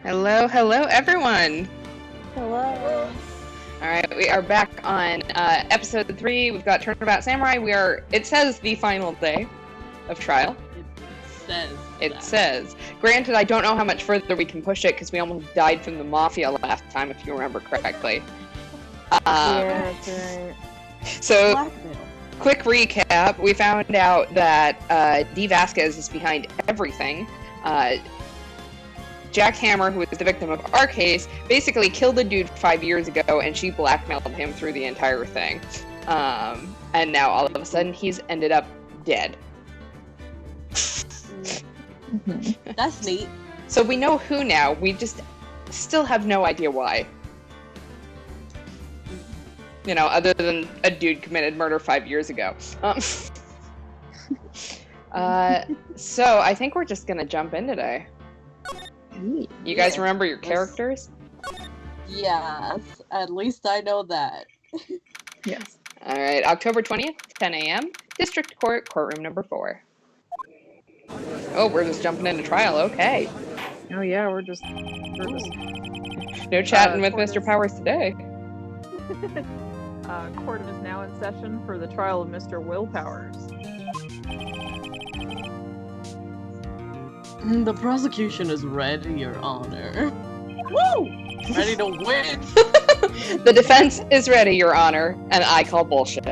Hello, hello, everyone. Hello. All right, we are back on episode 3. We've got Turnabout Samurai. It says the final day of trial. It says. Granted, I don't know how much further we can push it because we almost died from the Mafia last time, if you remember correctly. Yeah, that's right. So, quick recap. We found out that D. Vasquez is behind everything. Jack Hammer, who was the victim of our case, basically killed a dude 5 years ago, and she blackmailed him through the entire thing. And now, all of a sudden, he's ended up dead. That's neat. So we know who now, we just still have no idea why. You know, other than a dude committed murder 5 years ago. So I think we're just gonna jump in today. You guys remember your characters? Yes, at least I know that. Yes. Alright, October 20th, 10 a.m., District Court, courtroom number 4. Oh, we're just jumping into trial, okay. Oh yeah, we're just No chatting with Mr. Powers today. court is now in session for the trial of Mr. Will Powers. The prosecution is ready, Your Honor. Woo! Ready to win. The defense is ready, Your Honor, and I call bullshit.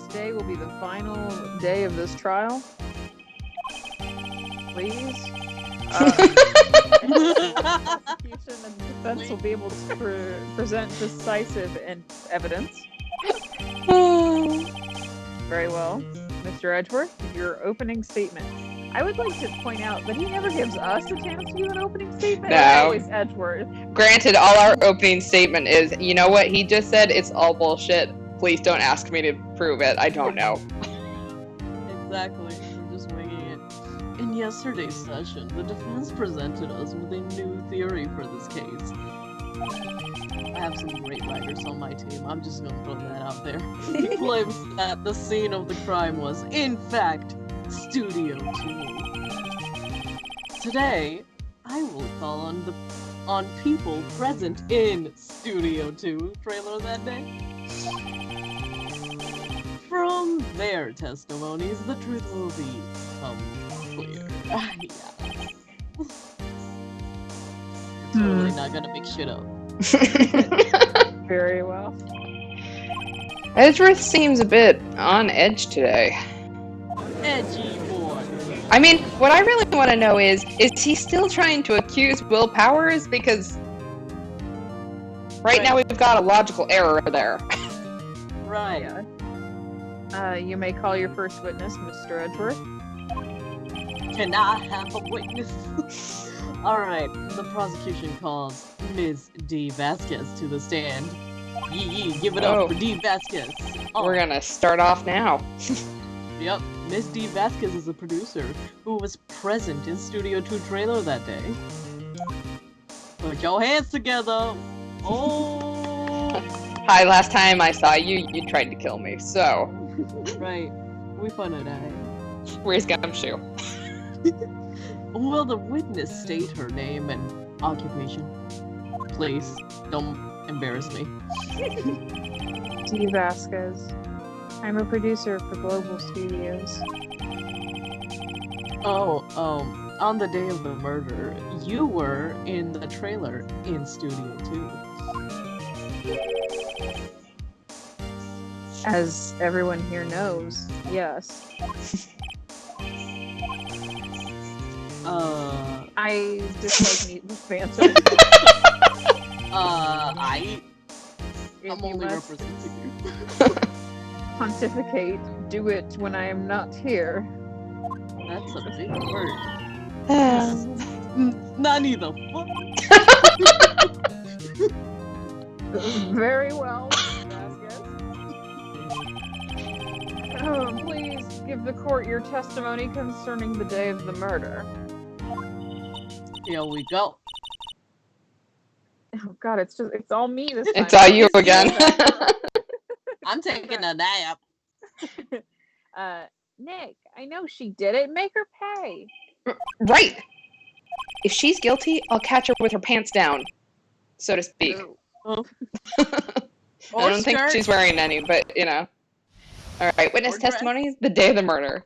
Today will be the final day of this trial. Please. The prosecution and the defense will be able to present decisive evidence. Very well. Mr. Edgeworth, your opening statement. I would like to point out that he never gives us a chance to do an opening statement. No. It's always Edgeworth. Granted, all our opening statement is, you know what he just said? It's all bullshit. Please don't ask me to prove it. I don't know. Exactly. We're just winging it. In yesterday's session, the defense presented us with a new theory for this case. I have some great writers on my team. I'm just gonna throw that out there. He claims that the scene of the crime was, in fact, Studio 2. Today, I will call on people present in Studio 2 trailer that day. From their testimonies, the truth will become clear. Yeah. Totally not gonna make shit up. Very well. Edgeworth seems a bit on edge today. Edgy boy. I mean, what I really want to know is he still trying to accuse Will Powers? Because right now we've got a logical error there. Right. You may call your first witness, Mr. Edgeworth. Can I have a witness? Alright, the prosecution calls Ms. D. Vasquez to the stand. Yee, give it up for D. Vasquez. Oh. We're gonna start off now. Yep, Ms. D. Vasquez is a producer who was present in Studio 2 trailer that day. Put your hands together! Oh! Hi, last time I saw you, you tried to kill me, so... Right, we finna die. Where's Gumshoe? Will the witness state her name and occupation? Please, don't embarrass me. D. Vasquez. I'm a producer for Global Studios. On the day of the murder, you were in the trailer in Studio 2. As everyone here knows, yes. I dislike meat with Phantom. I'm only representing you. Pontificate, do it when I am not here. That's a big word. Nani the fuck? Very well, Vasquez. Please give the court your testimony concerning the day of the murder. Here we go. Oh god, it's all me this time. It's all you again. I'm taking a nap. Nick, I know she did it. Make her pay. Right. If she's guilty, I'll catch her with her pants down, so to speak. Oh. I don't think she's wearing any, but you know. All right, witness testimony: the day of the murder.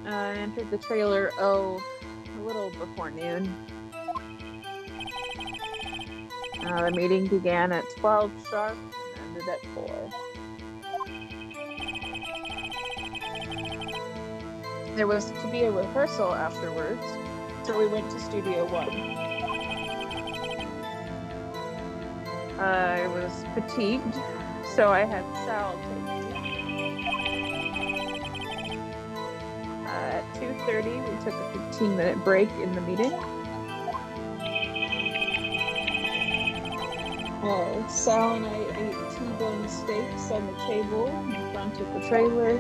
I entered the trailer. A little before noon. The meeting began at 12 sharp and ended at 4. There was to be a rehearsal afterwards, so we went to Studio 1. I was fatigued, so I had Sal take me. At 2:30, we took a 15-minute break in the meeting. Sal and I ate T-bone steaks on the table in front of the trailer.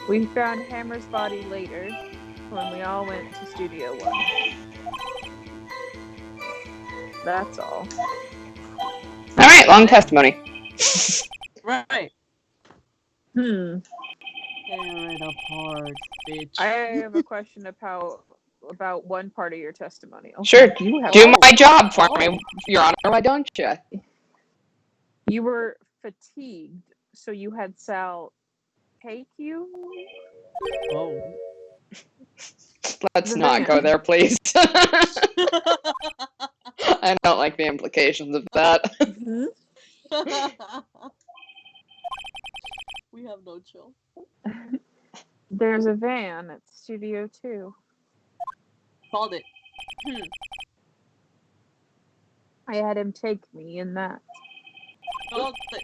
We found Hammer's body later when we all went to Studio 1. That's all. All right, long testimony. Right. Hmm. Tear it apart, bitch. I have a question about one part of your testimonial. Sure. Do my job for me, Your Honor. Why don't you? You were fatigued, so you had Sal take you? Oh. Let's not go there, please. I don't like the implications of that. Mm-hmm. We have no chill. There's a van at Studio 2. Called it. I had him take me in that. Called it.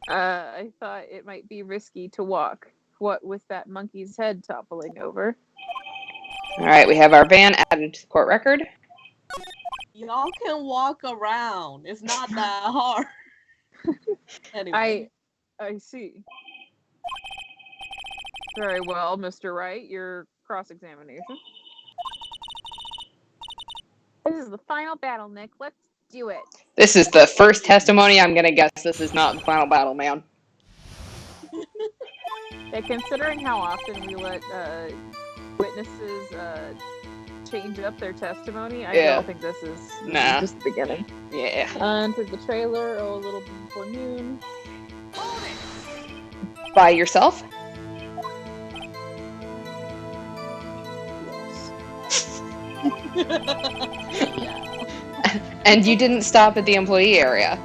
I thought it might be risky to walk. What with that monkey's head toppling over. All right, we have our van added to the court record. Y'all can walk around. It's not that hard. Anyway. I see. Very well, Mr. Wright. Your cross-examination. This is the final battle, Nick. Let's do it. This is the first testimony. I'm gonna guess this is not the final battle, man. Yeah, considering how often we let witnesses change up their testimony, I don't think this is just the beginning. Yeah. Entered the trailer a little before noon. By yourself? Yes. And you didn't stop at the employee area?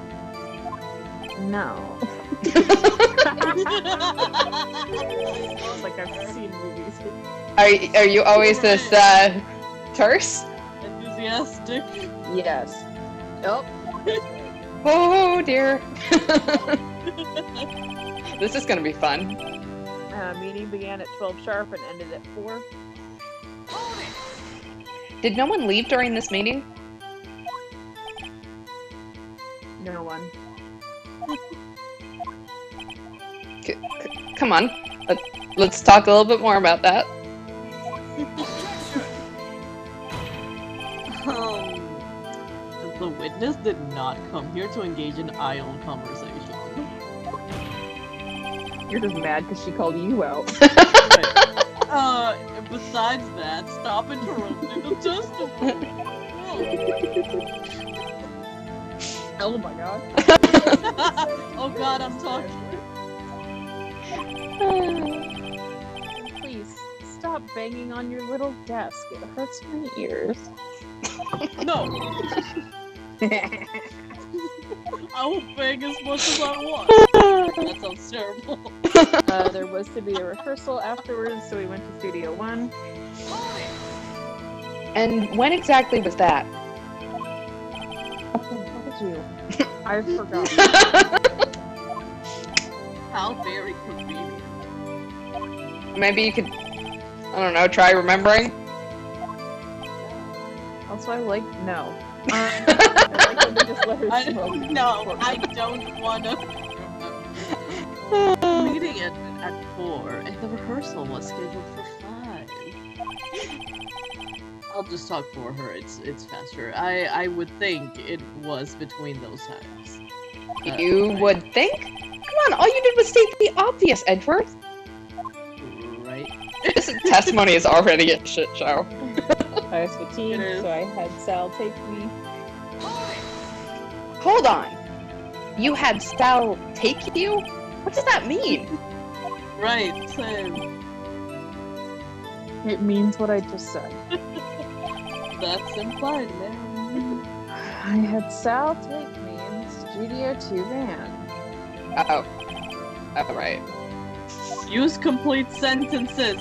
No. Like I've seen movies. Are you always this terse? Enthusiastic. Yes. Nope. Oh dear. This is gonna be fun. Meeting began at 12 sharp and ended at 4. Did no one leave during this meeting? No one. Come on. Let's talk a little bit more about that. The witness did not come here to engage in idle conversation. You're just mad because she called you out. And besides that, stop interrupting the testimony. Oh my god. Oh god, I'm talking. Please, stop banging on your little desk. It hurts my ears. No! I will bang as much as I want. That sounds terrible. There was to be a rehearsal afterwards, so we went to Studio 1. And when exactly was that? What did you? I forgot. How very convenient. Maybe you could, I don't know, try remembering? Also, I like, no. I like when they just let her smoke. No, I don't want to. Meeting at 4, and the rehearsal was scheduled for 5. I'll just talk for her. It's faster. I would think it was between those times. You would think? Come on, all you did was state the obvious, Edgeworth. Right. This testimony is already a shit show. I was fatigued, so I had Sal take me. Hold on. You had Sal take you? What does that mean? Right, same. It means what I just said. That's implied, man. I had Sal take me in the Studio 2 van. Oh. Oh, right. Use complete sentences.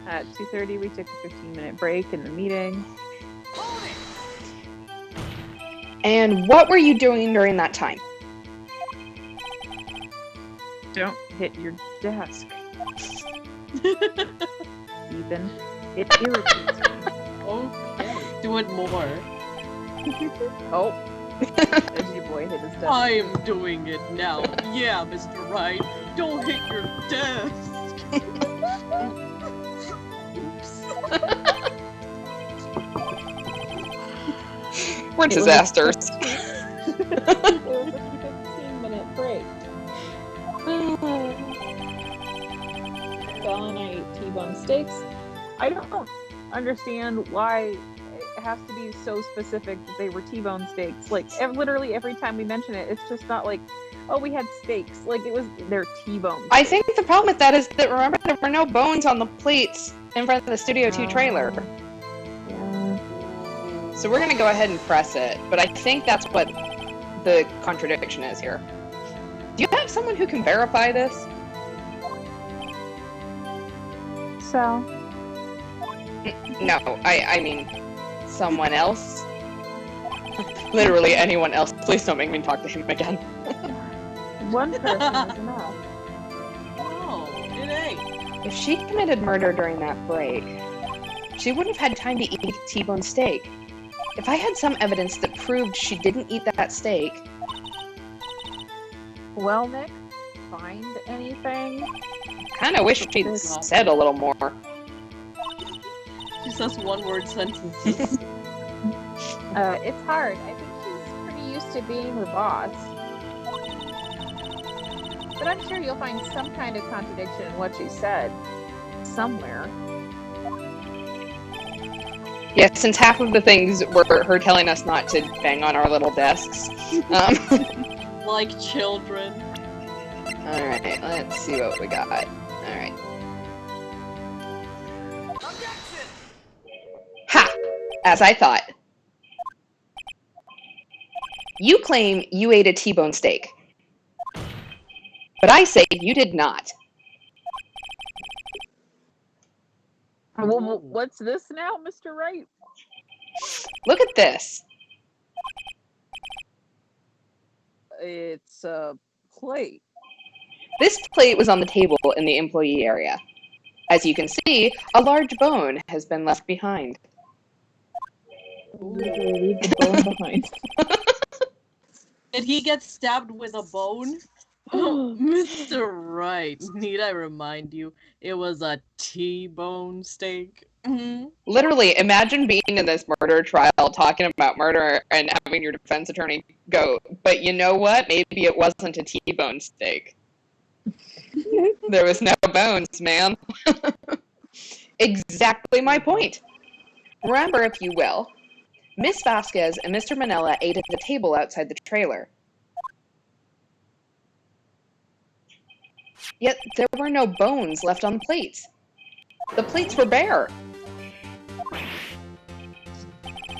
At 2:30, we took a 15-minute break in the meeting. And what were you doing during that time? Don't hit your desk. Ethan, it irritates me. Okay. Do it more. Oh. There's your boy hit his desk. I'm doing it now. Yeah, Mr. Wright. Don't hit your desk. Oops. We're disasters. It was a 15-minute break. Sal and I ate T-bone steaks. I don't understand why it has to be so specific that they were T-bone steaks. Like, literally every time we mention it, it's just not like, oh, we had steaks. Like, it was their T-bone. I think the problem with that is that, remember, there were no bones on the plates in front of the Studio 2 trailer. Yeah. So we're going to go ahead and press it, but I think that's what the contradiction is here. Do you have someone who can verify this? Sal. No, I mean, someone else. Literally anyone else. Please don't make me talk to him again. One person is enough. No, it ain't. If she committed murder during that break, she wouldn't have had time to eat a T-bone steak. If I had some evidence that proved she didn't eat that steak... Well, Nick, find anything? Kinda wish she'd said a little more. She says one-word sentences. It's hard. I think she's pretty used to being the boss. But I'm sure you'll find some kind of contradiction in what she said. Somewhere. Yeah, since half of the things were her telling us not to bang on our little desks. Like children. Alright, let's see what we got. Alright. Ha! As I thought. You claim you ate a T-bone steak. But I say you did not. Well, what's this now, Mr. Wright? Look at this. It's a plate. This plate was on the table in the employee area. As you can see, a large bone has been left behind. Leave the bone behind. Did he get stabbed with a bone? Oh, Mr. Wright, need I remind you, it was a T-bone steak. Mm-hmm. Literally, imagine being in this murder trial, talking about murder, and having your defense attorney go, but you know what? Maybe it wasn't a T-bone steak. There was no bones, man. Exactly my point. Remember, if you will, Miss Vasquez and Mr. Manella ate at the table outside the trailer. Yet there were no bones left on the plates. The plates were bare.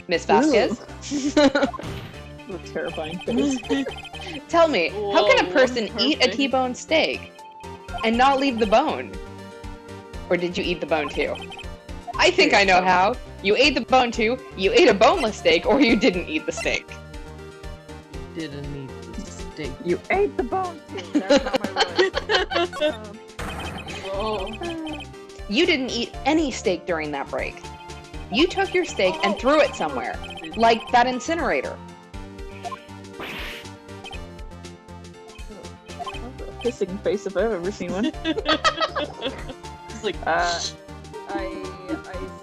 Miss Vasquez? A terrifying face. Tell me, how can a person perfect. eat a T-bone steak and not leave the bone? Or did you eat the bone too? I think I know how. You ate the bone too, you ate a boneless steak, or you didn't eat the steak. Didn't eat the steak. You ate the bone too. That's not my word. Oh. You didn't eat any steak during that break. You took your steak and threw it somewhere, like that incinerator. Hissing face if I've ever seen one. It's like, I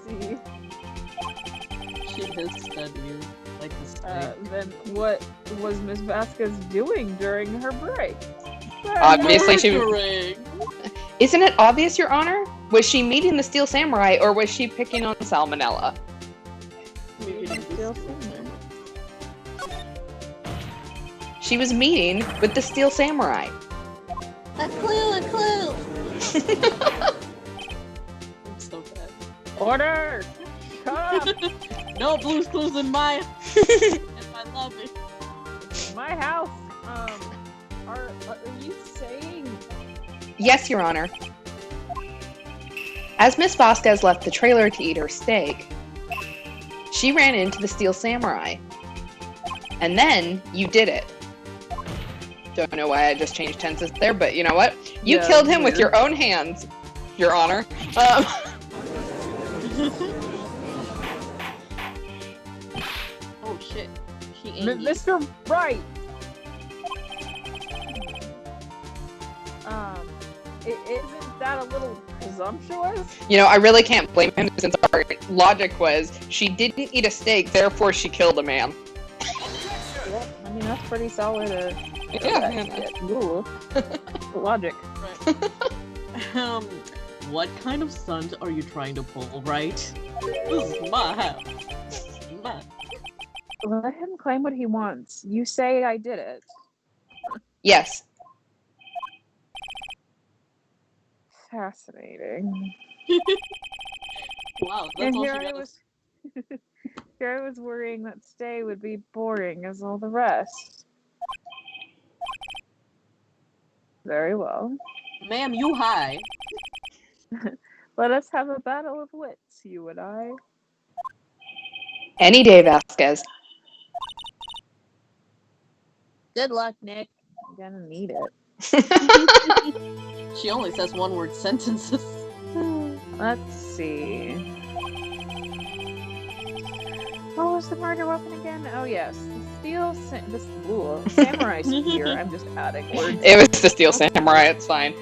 see. his study, like the steak. Then what was Miss Vasquez doing during her break? Obviously she was... Isn't it obvious, Your Honor? Was she meeting the Steel Samurai, or was she picking on Salmonella? She was meeting with the Steel Samurai. A clue! I'm so bad. Order! Shut up! No Blue's Clues in my lobby. My house. Are you saying? Yes, Your Honor. As Miss Vasquez left the trailer to eat her steak, she ran into the Steel Samurai. And then you did it. Don't know why I just changed tenses there, but you know what? You killed him with your own hands, Your Honor. Oh shit. Mr. Wright! Isn't that a little presumptuous? You know, I really can't blame him since our logic was she didn't eat a steak, therefore she killed a man. Yeah, I mean, that's pretty solid. Logic. Right. What kind of stunt are you trying to pull, right? This is my house. Let him claim what he wants. You say I did it. Yes. Fascinating. Wow, that's And all here she I got. was, here I was worrying that stay would be boring as all the rest. Very well. Ma'am, you high. Let us have a battle of wits, you and I. Any day, Vasquez. Good luck, Nick. I'm gonna need it. She only says one-word sentences. Let's see. What was the murder weapon again? Oh yes, the samurai spear. I'm just adding words. It was the Steel Samurai, it's fine.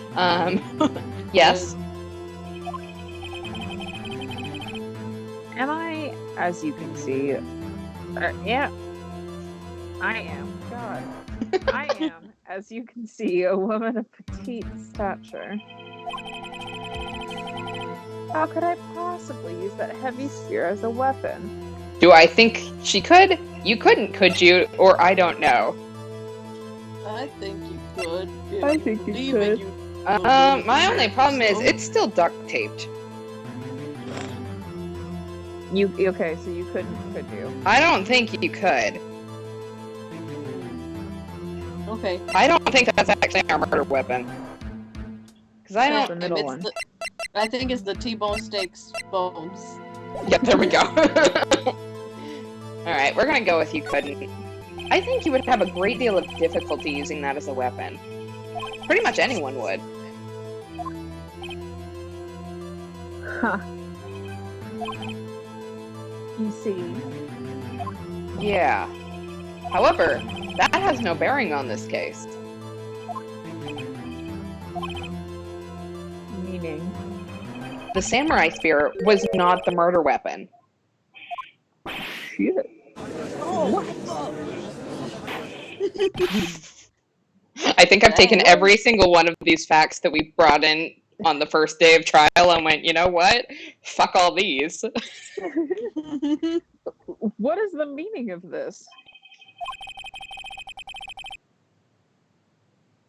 Yes. Am I, as you can see, yeah, I am. God, I am, as you can see, a woman of petite stature. How could I possibly use that heavy spear as a weapon? Do I think she could? You couldn't, could you? Or I don't know. I think you could. I think you could. My only problem is it's still duct taped. Okay, so you couldn't, could you? I don't think you could. Okay. I don't think that's actually our murder weapon. Because I don't... The middle one. I think it's the T-bone steaks bones. Yep, there we go. Alright, we're gonna go with you couldn't. I think you would have a great deal of difficulty using that as a weapon. Pretty much anyone would. Huh. You see. Yeah. However, that has no bearing on this case. Meaning? The samurai spear was not the murder weapon. Shit. Oh, I think I've taken every single one of these facts that we brought in on the first day of trial and went, you know what? Fuck all these. What is the meaning of this?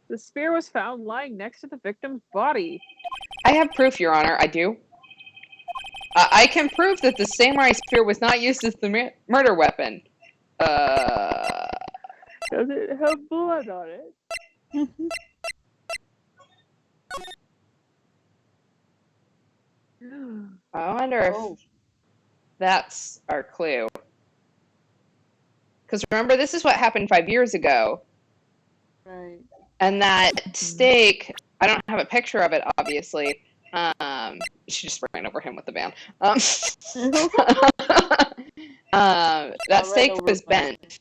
The spear was found lying next to the victim's body. I have proof, Your Honor. I do. I can prove that the samurai spear was not used as the murder weapon. Does it have blood on it? I wonder if that's our clue. Because remember, this is what happened 5 years ago. Right. And that steak, I don't have a picture of it, obviously. She just ran over him with the van. That steak was bent.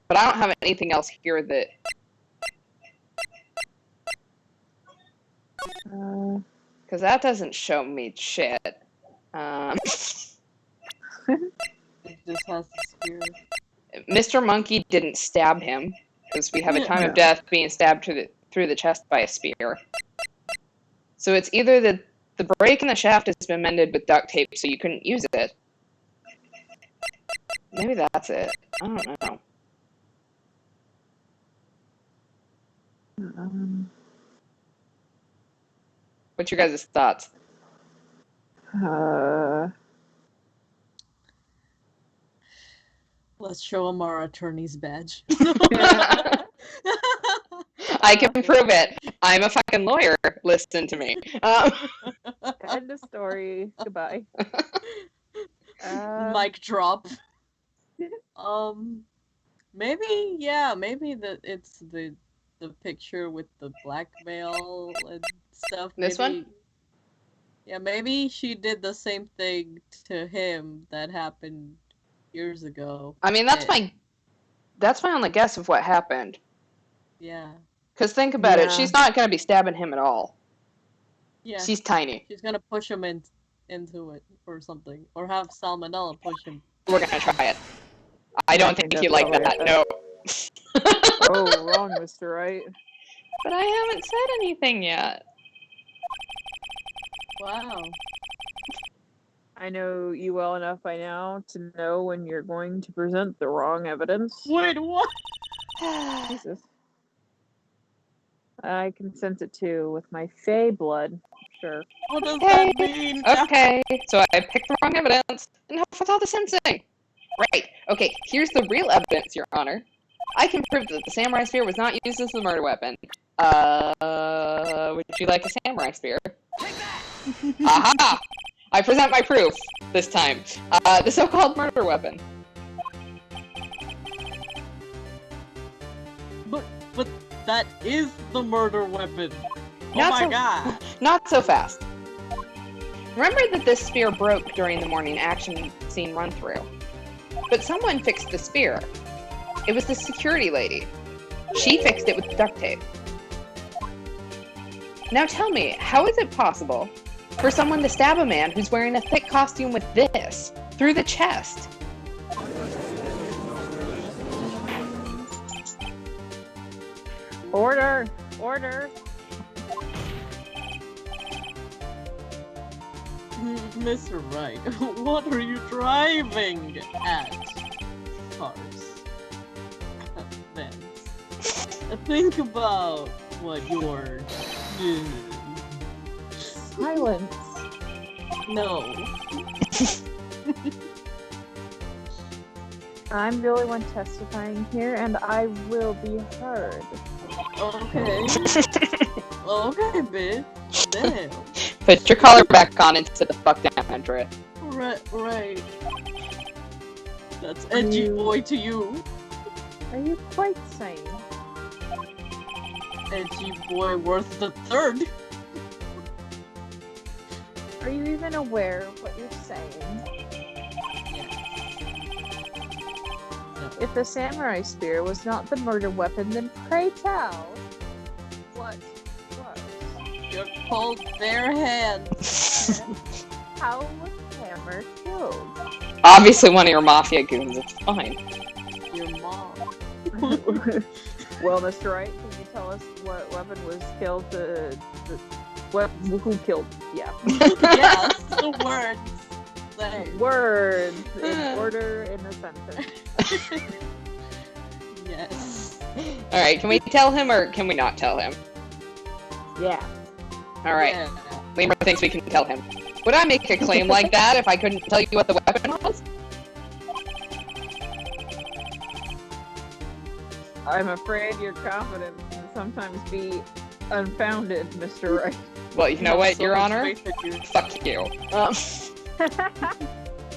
But I don't have anything else here that... Because that doesn't show me shit. It just has the spear. Mr. Monkey didn't stab him, because we have a time of No. death being stabbed through the chest by a spear. So it's either the break in the shaft has been mended with duct tape so you couldn't use it. Maybe that's it. I don't know. What's your guys' thoughts? Let's show him our attorney's badge. I can prove it. I'm a fucking lawyer. Listen to me. End of story. Goodbye. Mic drop. Maybe it's the picture with the blackmail and stuff. This one? Yeah, maybe she did the same thing to him that happened years ago. I mean, that's my only guess of what happened. Yeah. Because think about it, Yeah. she's not going to be stabbing him at all. Yeah. She's tiny. She's gonna push him into it or something. Or have Salmonella push him. We're going to try it. I don't think that's you like probably that. it. No. Oh, wrong, Mr. Right. But I haven't said anything yet. Wow. I know you well enough by now to know when you're going to present the wrong evidence. Wait, what? Jesus. I can sense it too with my Fey blood. Sure. What does Hey. that mean? Okay, so I picked the wrong evidence. And off with all the sensing. Right. Okay, here's the real evidence, Your Honor. I can prove that the samurai spear was not used as a murder weapon. Would you like a samurai spear? Aha! I present my proof this time. The so-called murder weapon. But that is the murder weapon. Not Oh my so- god. Not so fast. Remember that this spear broke during the morning action scene run-through. But someone fixed the spear. It was the security lady. She fixed it with duct tape. Now tell me, how is it possible for someone to stab a man who's wearing a thick costume with this through the chest? Order! Order! Mr. Wright, what are you driving at? Cars. Vans. Think about what you're doing. Silence. No. I'm the only one testifying here, and I will be heard. Okay. Okay, bitch. Damn. Put your collar back on and sit the fuck down, Andrea. Right. That's edgy boy to you. Are you quite sane? Edgy boy worth the third. Are you even aware of what you're saying? No. If the samurai spear was not the murder weapon, then pray tell, what was? You're cold bare hands. How was Hammer killed? Obviously one of your mafia goons, it's fine. Your mom. Well, Mr. Wright, can you tell us what weapon was killed? Who killed? Yeah. Yes, the words. Say. Words in order in a sentence. Yes. Alright, can we tell him or can we not tell him? Yeah. Alright, Yeah. Lemur thinks we can tell him. Would I make a claim like that if I couldn't tell you what the weapon was? I'm afraid your confidence can sometimes be unfounded, Mr. Wright. Well, you know what, So Your much Honor? faith in you. Fuck you.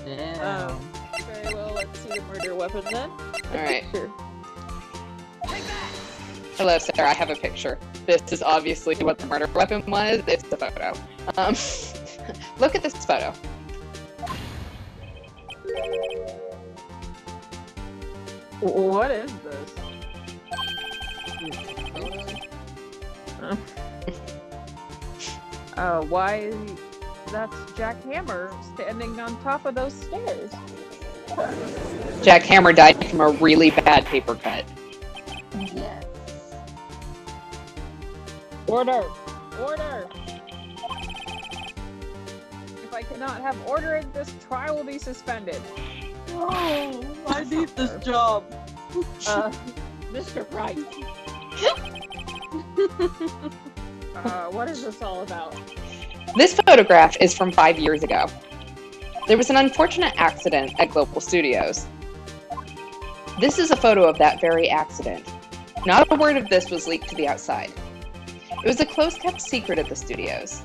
Damn. Very well, let's see the murder weapon then. Alright. Sure. Hello, sir, I have a picture. This is obviously what the murder weapon was. It's the photo. Look at this photo. What is this? Why? That's Jack Hammer standing on top of those stairs. Jack Hammer died from a really bad paper cut. Yes. Order! Order! If I cannot have order, this trial will be suspended. Oh, I need this job. Mr. Wright. What is this all about? This photograph is from 5 years ago. There was an unfortunate accident at Global Studios. This is a photo of that very accident. Not a word of this was leaked to the outside. It was a close-kept secret at the studios.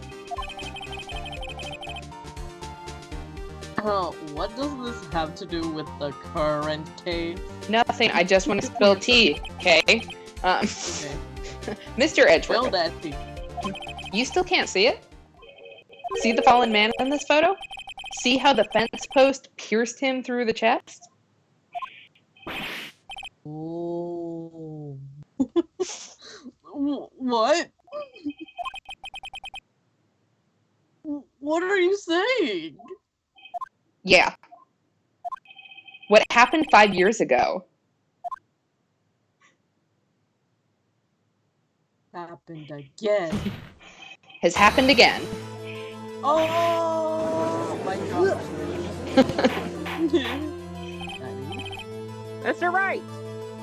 What does this have to do with the current case? Nothing, I just want to spill tea, okay? Okay. Mr. Edgeworth, Spill that tea. you still can't see it? See the fallen man in this photo? See how the fence post pierced him through the chest? Oh. What? What are you saying? Yeah. What happened 5 years ago Happened again. has happened again. Oh my god. Mr. Wright!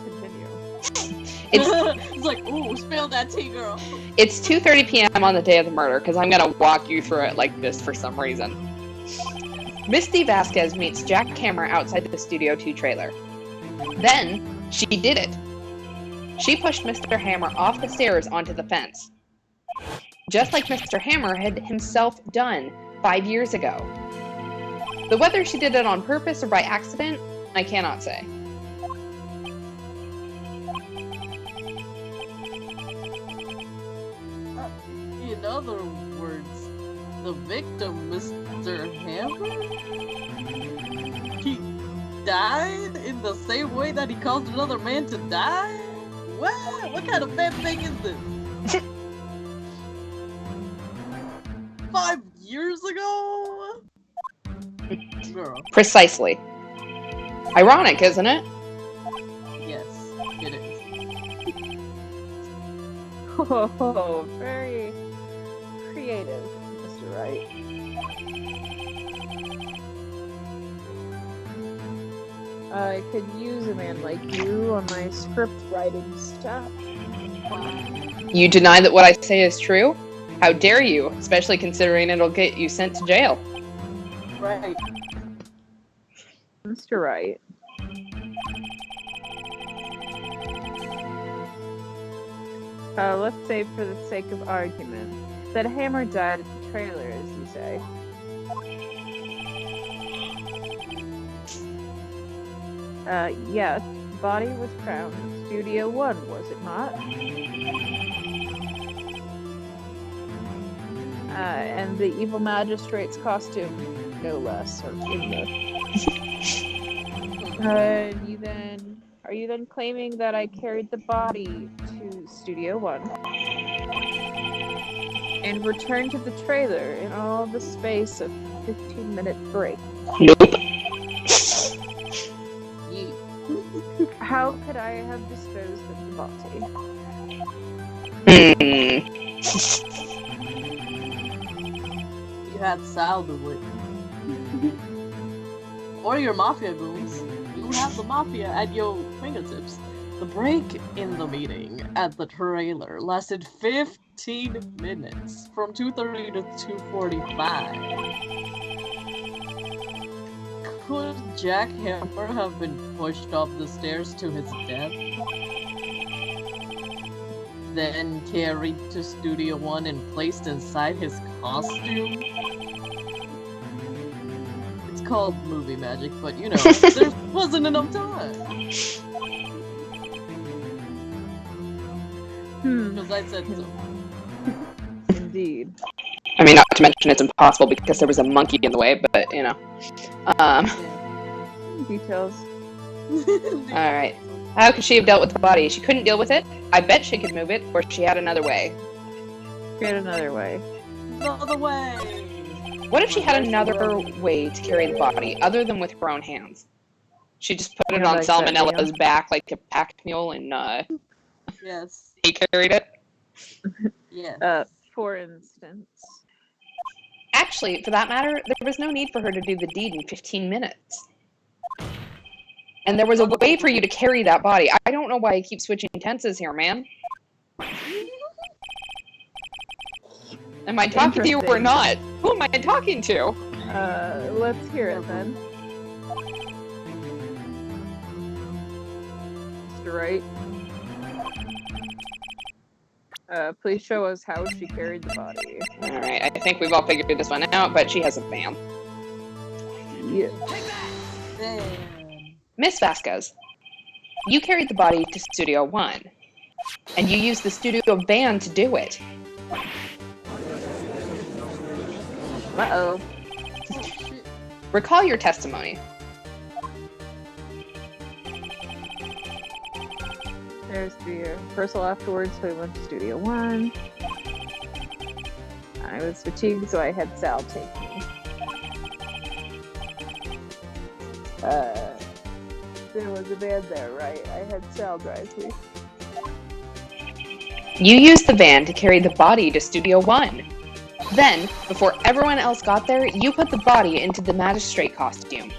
Continue. It's like, ooh, spill that tea, girl. It's 2:30 p.m. on the day of the murder, because I'm going to walk you through it like this for some reason. Misty Vasquez meets Jack Hammer outside the Studio 2 trailer. Then, she did it. She pushed Mr. Hammer off the stairs onto the fence. Just like Mr. Hammer had himself done 5 years ago. But whether she did it on purpose or by accident, I cannot say. In other words, the victim, Mr. Hammer, he died in the same way that he caused another man to die? What kind of bad thing is this? 5 years ago? Girl. Precisely. Ironic, isn't it? Yes, it is. Oh, very creative, Mr. Wright. I could use a man like you on my script writing staff. You deny that what I say is true? How dare you, especially considering it'll get you sent to jail. Right. Mr. Wright. Let's say, for the sake of argument, that Hammer died at the trailer, as you say. Yes, body was found in Studio 1, was it not? And the evil magistrate's costume, no less, or in the... Are you then claiming that I carried the body to Studio 1 and returned to the trailer in all the space of 15-minute break? Nope. How could I have disposed of the body? You had Sal do it. Or your mafia goons. You have the mafia at your fingertips. The break in the meeting at the trailer lasted 15 minutes, from 2:30 to 2:45. Could Jack Hammer have been pushed up the stairs to his death? Then carried to Studio 1 and placed inside his costume? It's called movie magic, but you know, there wasn't enough time. Because I said so. Indeed. I mean, not to mention it's impossible because there was a monkey in the way, but, you know. Details. Alright. How could she have dealt with the body? She couldn't deal with it. I bet she could move it, or she had another way. Get another way. another way. What if she had another way to carry the body other than with her own hands? She just put it on like that Salmonella's video. back like a pack mule and Yes. he carried it? Yes. For instance. Actually, for that matter, there was no need for her to do the deed in 15 minutes. And there was a way for you to carry that body. I don't know why I keep switching tenses here, man. Am I talking to you or not? Who am I talking to? Let's hear it then. Mr. Wright. Please show us how she carried the body. Alright, I think we've all figured this one out, but she has a van. Yeah. Miss Vasquez, you carried the body to Studio 1, and you used the studio van to do it. Uh-oh. Recall your testimony. There's the rehearsal afterwards, so we went to Studio 1. I was fatigued, so I had Sal take me. There was a van there, right? I had Sal drive me. You used the van to carry the body to Studio 1. Then, before everyone else got there, you put the body into the magistrate costume.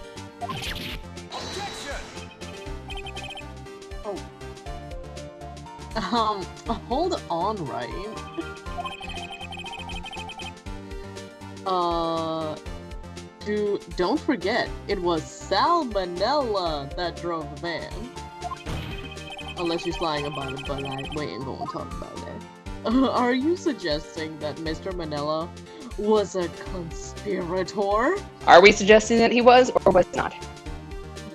Hold on, right? Don't forget, it was Salmonella that drove the van. Unless she's lying about it, but we ain't gonna talk about that. Are you suggesting that Mr. Manila was a conspirator? Are we suggesting that he was or was not?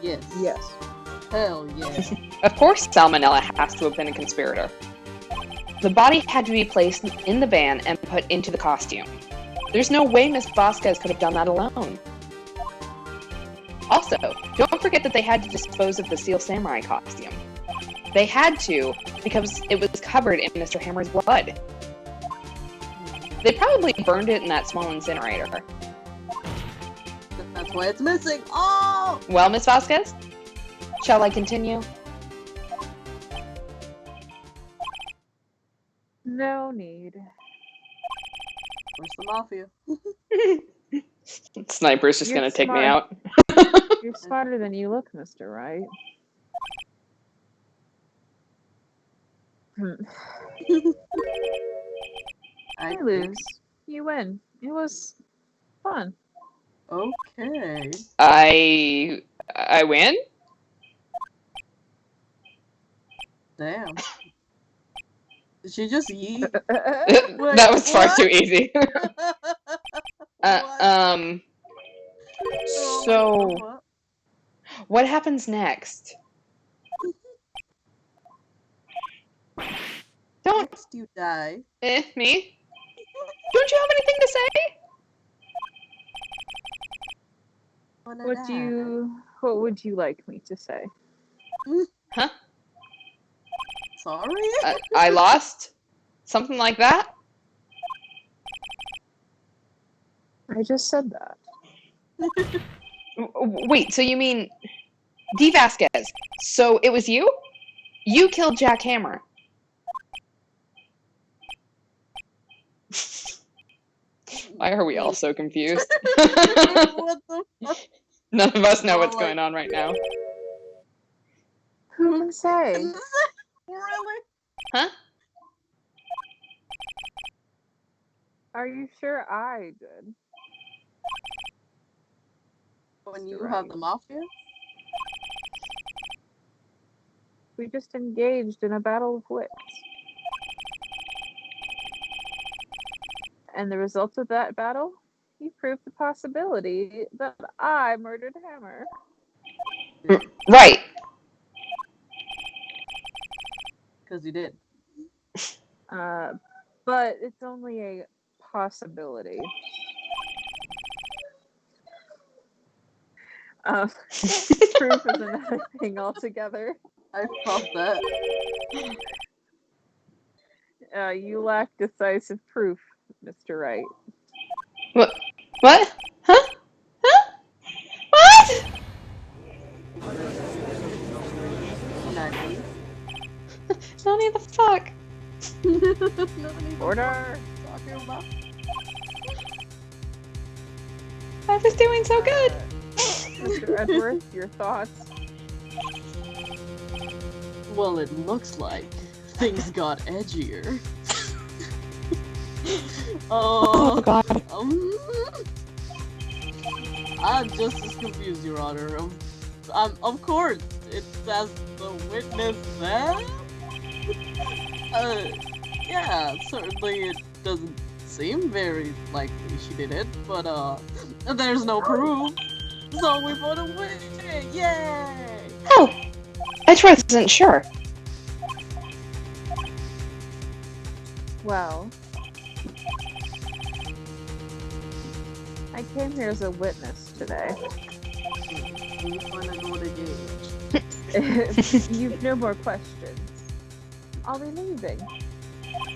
Yes. Yes. Hell yes. Of course Salmonella has to have been a conspirator. The body had to be placed in the van and put into the costume. There's no way Miss Vasquez could have done that alone. Also, don't forget that they had to dispose of the Steel Samurai costume. They had to because it was covered in Mr. Hammer's blood. They probably burned it in that small incinerator. That's why it's missing. Oh! Well, Miss Vasquez, shall I continue? No need. Where's the mafia? Sniper's just You're gonna take me smart. out. You're smarter than you look, Mr. Wright. I lose. You win. It was fun. Okay. I win? Damn. Did she just yeet? That was far too easy. So, what happens next? Don't Next you die. me? Don't you have anything to say? What would you like me to say? Huh? Sorry? I lost? Something like that? I just said that. Wait, so you mean D. Vasquez? So it was you? You killed Jack Hammer. Why are we all so confused? What the fuck? None of us know what's going on right now. Who can say? Really? Huh? Are you sure I did? When you have the mafia? We just engaged in a battle of wits. And the results of that battle? You proved the possibility that I murdered Hammer. Right. Because you did. But it's only a possibility. Proof is another thing altogether. I felt that. You lack decisive proof, Mr. Wright. What? Huh? Huh? What? Nani? Nani the fuck? Nani the Order. fuck talking about? I was doing so good. Mr. Edward, your thoughts? Well, it looks like things got edgier. Oh god. I'm just as confused, Your Honor. Of course, it says the witness there. Yeah, certainly it doesn't seem very likely she did it, but there's no proof, so we vote away. Yay! Oh, I wasn't sure. Well, I came here as a witness today. We finna go to jail. If you've no more questions, I'll be leaving.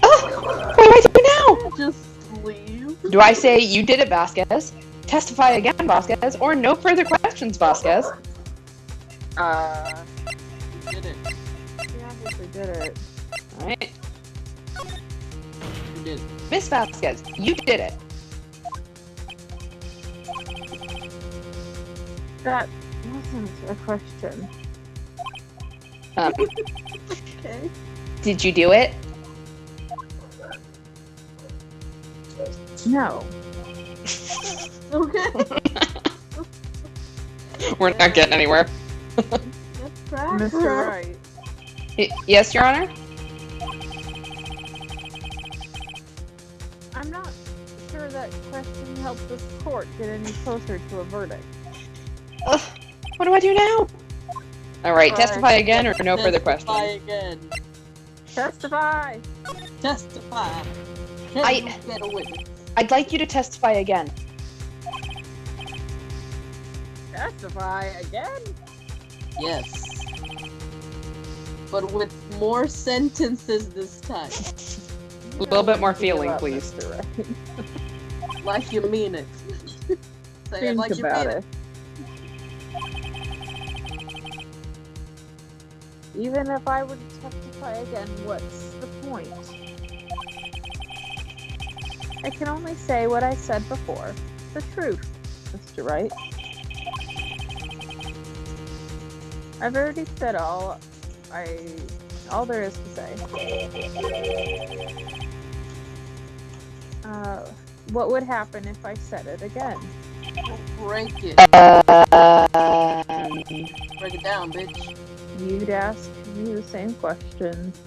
Oh, what do I do now? Just leave. Do I say you did it, Vasquez? Testify again, Vasquez, or no further questions, Vasquez? You did it. You obviously did it. Alright. You did it. Miss Vasquez, you did it. That wasn't a question. Okay. Did you do it? No. Okay. We're not getting anywhere. Mr. Wright. Yes, Your Honor? I'm not sure that question helps this court get any closer to a verdict. Ugh, what do I do now? Alright, testify again or no further Testify questions? again. Testify! Testify. Can I- you get a witness? I'd like you to testify again. Testify again? Yes. But with more sentences this time. A little bit more feeling, Give up, please. Mr. Wright. Like you mean it. Say it Think like you about mean it. Even if I were to testify again, what's the point? I can only say what I said before. The truth, Mr. Wright. I've already said all there is to say. What would happen if I said it again? Break it. Break it down, bitch. You'd ask me the same questions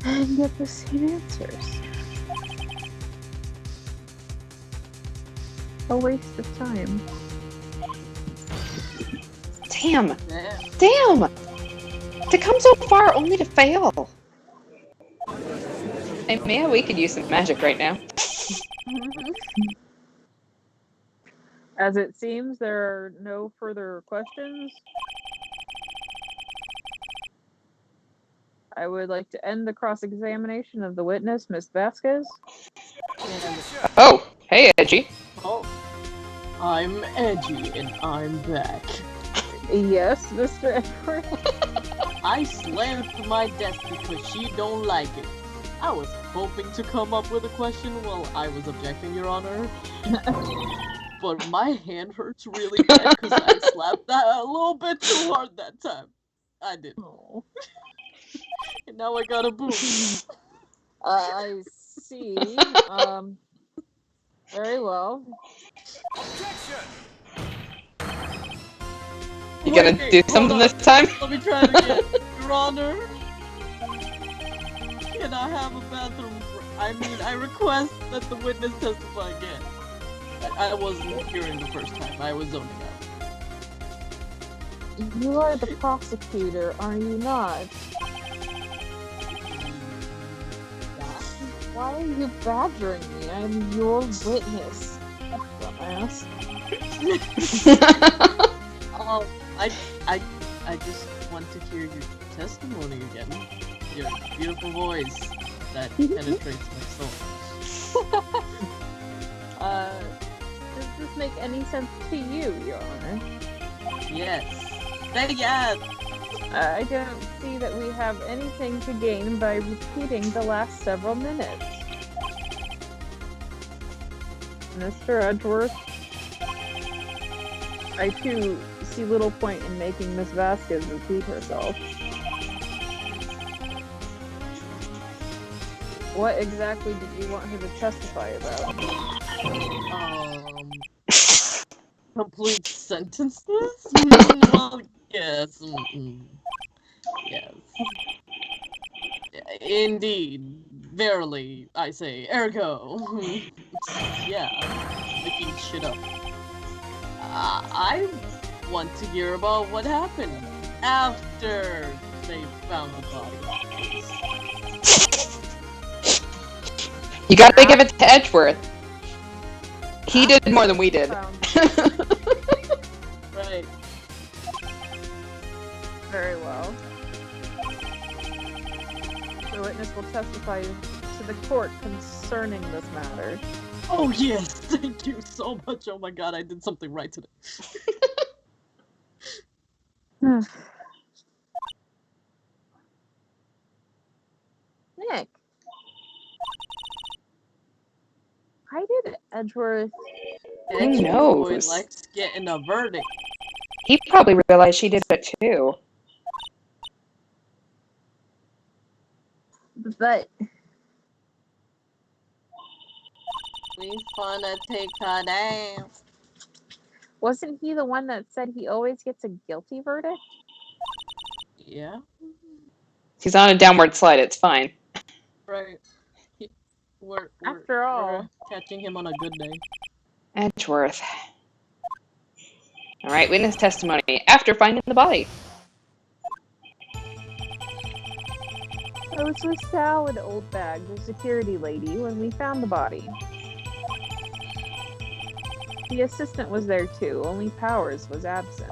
and get the same answers. A waste of time. Damn! Yeah. Damn! To come so far only to fail! Hey, Mia, we could use some magic right now. As it seems, there are no further questions. I would like to end the cross-examination of the witness, Miss Vasquez. Oh, hey, Edgy. Oh, I'm edgy and I'm back. Yes, Mr. Edward. I slammed my desk because she don't like it. I was hoping to come up with a question while I was objecting, Your Honor. But my hand hurts really bad because I slapped that a little bit too hard that time. I did. Oh. And now I got a boot. I see. Very well. You gonna do something this time? Let me try it again. Your Honor, can I have a bathroom? I request that the witness testify again. I wasn't hearing the first time. I was zoning out. You are the prosecutor, are you not? Why are you badgering me? I'm your witness. Dumbass. I just want to hear your testimony again. Your beautiful voice that penetrates my soul. make any sense to you, Your Honor? Yes. Say yes! I don't see that we have anything to gain by repeating the last several minutes. Mr. Edgeworth, I too see little point in making Miss Vasquez repeat herself. What exactly did you want her to testify about? Complete sentences? Well, yes. Yes. Indeed. Verily, I say, ergo. Yeah, making shit up. I want to hear about what happened after they found the body. You gotta give it to Edgeworth. He did more than we did. Right. Very well. The witness will testify to the court concerning this matter. Oh yes, thank you so much. Oh my god, I did something right today. Nick. Why did Edgeworth... Who knows? Boy likes getting a verdict. He probably realized she did it too. But... We wanna take her down. Wasn't he the one that said he always gets a guilty verdict? Yeah. He's on a downward slide, it's fine. Right. After all, we're catching him on a good day. Edgeworth. Alright, witness testimony. After finding the body. I was with Sal and Old Bag, the security lady, when we found the body. The assistant was there too, only Powers was absent.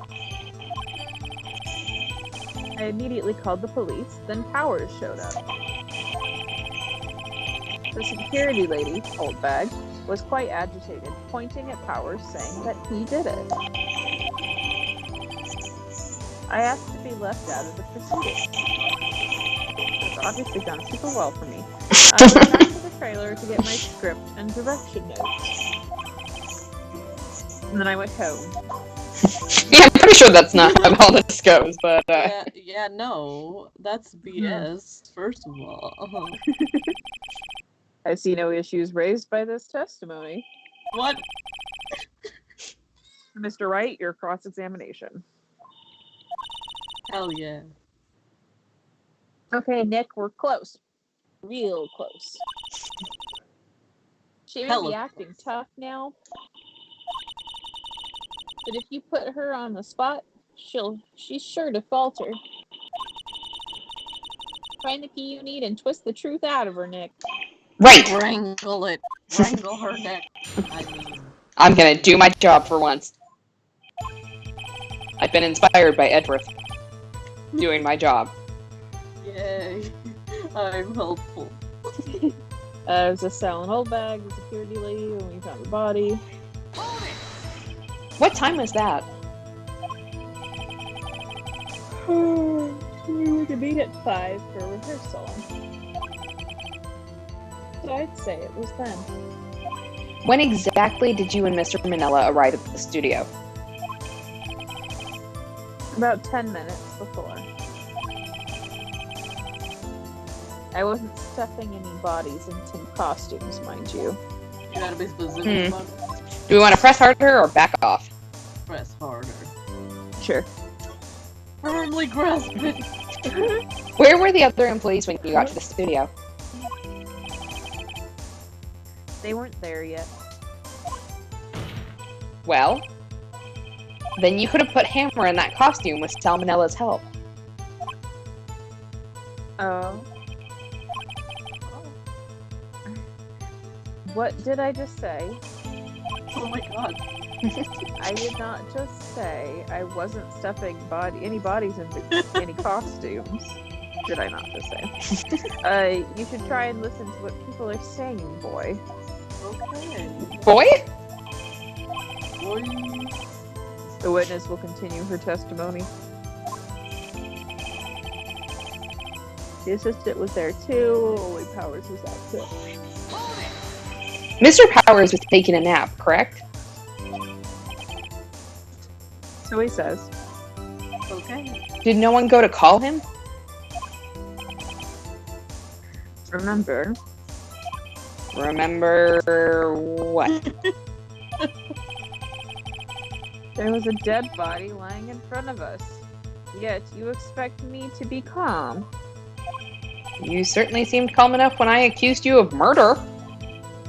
I immediately called the police, then Powers showed up. The security lady, Old Bag, was quite agitated, pointing at Powers, saying that he did it. I asked to be left out of the proceedings. It's obviously gone super well for me. I went back to the trailer to get my script and direction notes. And then I went home. Yeah, I'm pretty sure that's not how all this goes, but... no. That's BS, first of all. I see no issues raised by this testimony. What? Mr. Wright, your cross-examination. Hell yeah. Okay, Nick, we're close. Real close. She may be acting tough now, but if you put her on the spot, she's sure to falter. Find the key you need and twist the truth out of her, Nick. Right! Wrangle it. Wrangle her neck. I'm gonna do my job for once. I've been inspired by Edgeworth. Doing my job. Yay. I'm helpful. There's a Sal and Old Bag, the security lady, when we found the body. What time was that? We were to meet at 5 for rehearsal. So I'd say it was then. When exactly did you and Mr. Manila arrive at the studio? About 10 minutes before. I wasn't stuffing any bodies into costumes, mind you. You gotta be specific about it. Do we want to press harder or back off? Press harder. Sure. Firmly grasp it. Where were the other employees when you got to the studio? They weren't there yet. Well, then you could have put Hammer in that costume with Salmonella's help. Oh. What did I just say? Oh my god. I did not just say I wasn't stuffing any bodies into any costumes. Did I not just say? You should try and listen to what people are saying, boy. Okay. Boy? The witness will continue her testimony. The assistant was there too. Only Powers was out too. Mr. Powers was taking a nap, correct? So he says. Okay. Did no one go to call him? Remember what? There was a dead body lying in front of us. Yet you expect me to be calm. You certainly seemed calm enough when I accused you of murder.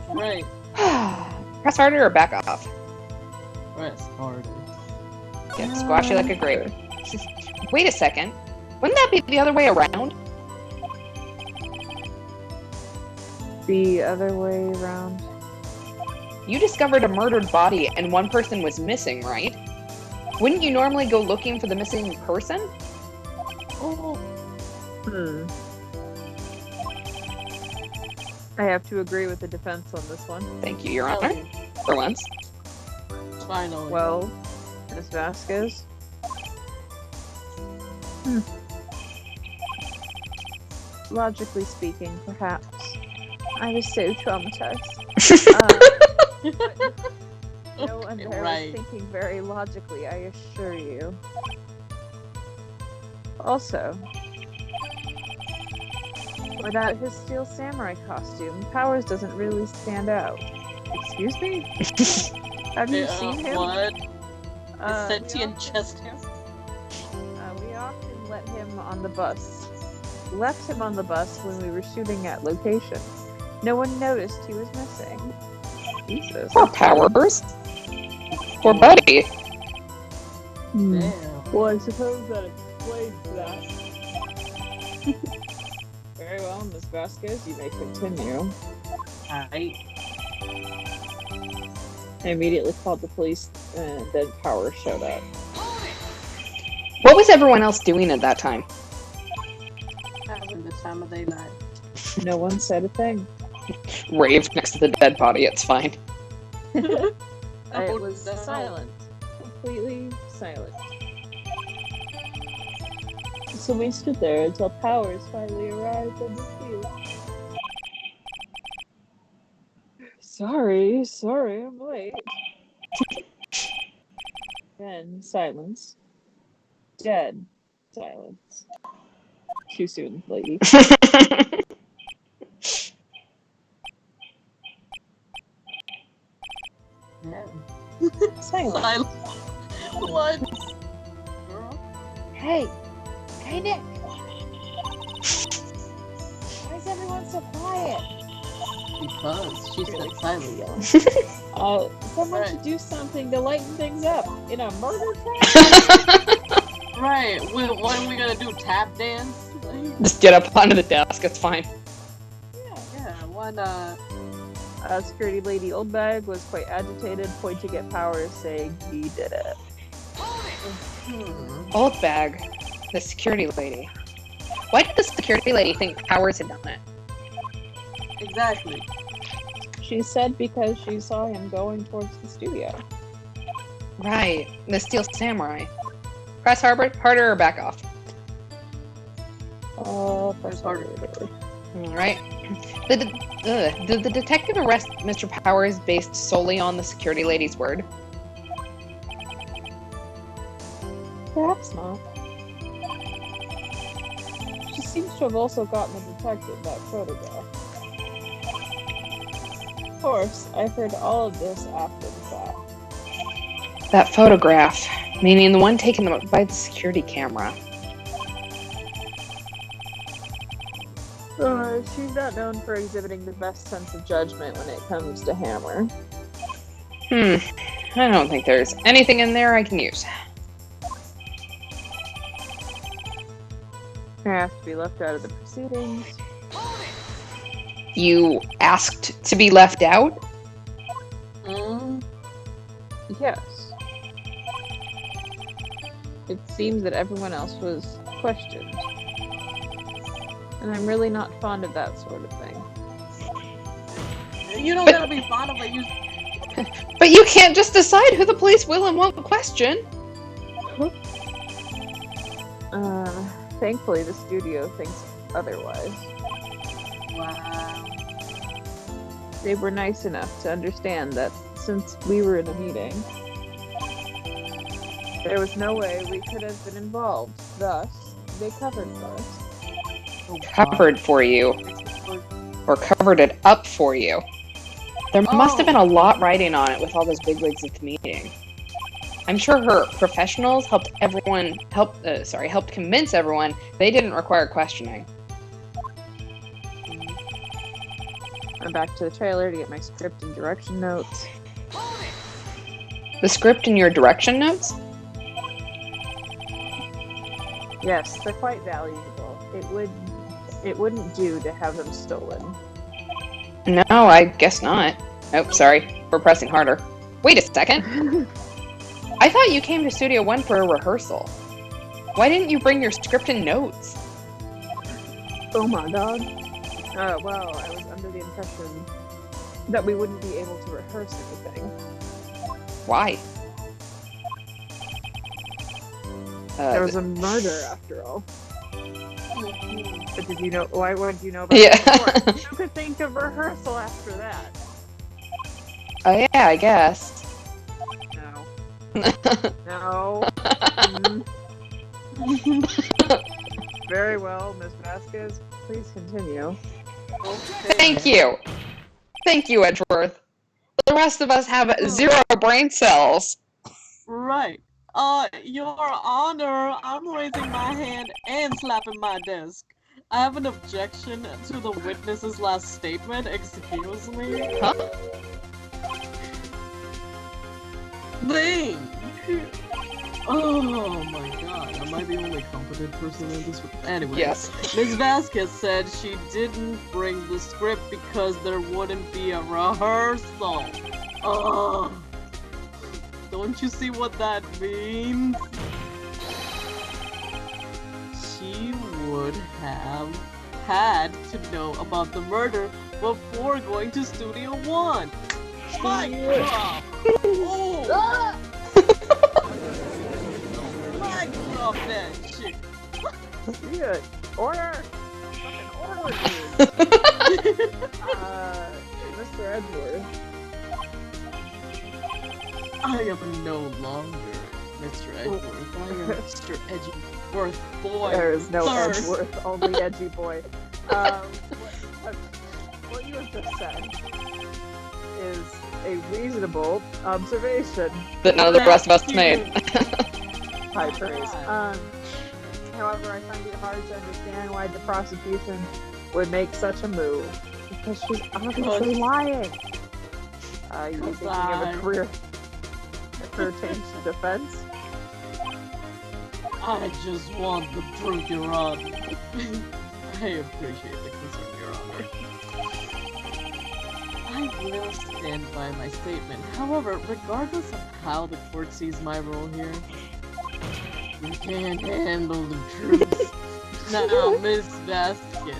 Right. Press harder or back off? Press harder. Get squashy like a grape. Wait a second. Wouldn't that be the other way around? The other way around. You discovered a murdered body and one person was missing, right? Wouldn't you normally go looking for the missing person? Oh. I have to agree with the defense on this one. Thank you, Your Honor. For once. Finally. Well, Ms. Vasquez. Logically speaking, perhaps. I was so traumatized. No one there was thinking very logically, I assure you. Also, without his steel samurai costume, Powers doesn't really stand out. Excuse me? Have you seen him? What? Sentient chest hair? We often let him on the bus. Left him on the bus when we were shooting at location. No one noticed he was missing. Jesus. Poor Powers. Poor Buddy. Damn. Well, I suppose that explains that. Very well, Ms. Vasquez, you may continue. Alright. I immediately called the police, and then Powers showed up. What was everyone else doing at that time? Having the time of their life. No one said a thing. Raved next to the dead body, it's fine. It Oh, was no. silent. Completely silent. So we stood there until Powers finally arrived on the scene. Sorry, I'm late. Then silence. Dead silence. Too soon, lady. Silence. What? Girl? Hey, Nick. Why is everyone so quiet? Because she said silent. Someone should do something to lighten things up in a murder trial. Right. What are we gonna do? Tap dance? Just get up onto the desk, it's fine. Yeah. One. Security lady Oldbag was quite agitated, pointing at Powers, saying he did it. Old bag. The security lady. Why did the security lady think Powers had done it? Exactly. She said because she saw him going towards the studio. Right. The Steel Samurai. Press harder or back off? Press harder. Alright. Did the detective arrest Mr. Powers based solely on the security lady's word? Perhaps not. She seems to have also gotten the detective that photograph. Of course, I've heard all of this after the fact. That photograph, meaning the one taken by the security camera. She's not known for exhibiting the best sense of judgment when it comes to Hammer. I don't think there's anything in there I can use. I have to be left out of the proceedings. You asked to be left out? Yes. It seems that everyone else was questioned. And I'm really not fond of that sort of thing. You don't gotta be fond of it. But you can't just decide who the police will and won't question. Thankfully the studio thinks otherwise. Wow. They were nice enough to understand that since we were in a meeting, there was no way we could have been involved. Thus, they covered for us. Covered for you. Or covered it up for you. There must have been a lot writing on it with all those bigwigs at the meeting. I'm sure her professionals helped convince everyone they didn't require questioning. I'm back to the trailer to get my script and direction notes. The script and your direction notes? Yes, they're quite valuable. It wouldn't do to have them stolen. No, I guess not. Oh, sorry. We're pressing harder. Wait a second. I thought you came to Studio One for a rehearsal. Why didn't you bring your script and notes? Oh my god. Well, I was under the impression that we wouldn't be able to rehearse anything. Why? There was a murder, after all. But did you know? Why would you know about Yeah. that before? You could think of rehearsal after that. Oh yeah, I guess. No. No. Very well, Miss Vasquez. Please continue. Okay. Thank you. Thank you, Edgeworth. The rest of us have 0 brain cells. Right. Your Honor, I'm raising my hand and slapping my desk. I have an objection to the witness's last statement. Excuse me? Huh? Thing! Oh my god, am I the only competent person in this room? Anyway, Yes. Ms. Vasquez said she didn't bring the script because there wouldn't be a rehearsal. Oh, don't you see what that means? She would have had to know about the murder before going to Studio One. My god! Oh! My god, that shit! Shit. Order! Fucking order, dude. Mr. Edgeworth. I am no longer Mr. Edgeworth. I am Mr. Edgeworth boy. There is no Third. Edgeworth, only Edgy boy. What you have just said is a reasonable observation. That none of the rest of us made. High praise. However, I find it hard to understand why the prosecution would make such a move. Because she's obviously lying. You thinking of a career change to defense? I just want the truth, Your Honor. I appreciate the concern, Your Honor. I will stand by my statement. However, regardless of how the court sees my role here, you can't handle the truth. Now, Miss Vasquez.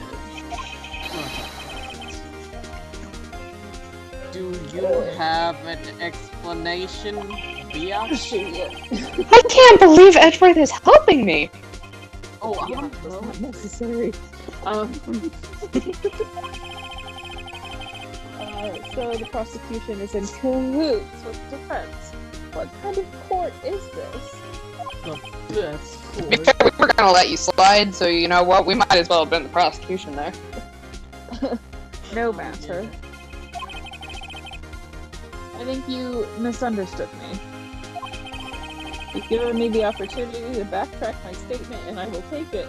Do you have an explanation, biatch? I can't believe Edgeworth is helping me. Oh, Yeah, I'm it's not necessary. So the prosecution is in cahoots with defense. What kind of court is this? the best To be court. fair, we were gonna let you slide, so you know what? We might as well have been the prosecution there. No matter. I think you misunderstood me. You've given me the opportunity to backtrack my statement, and I will take it.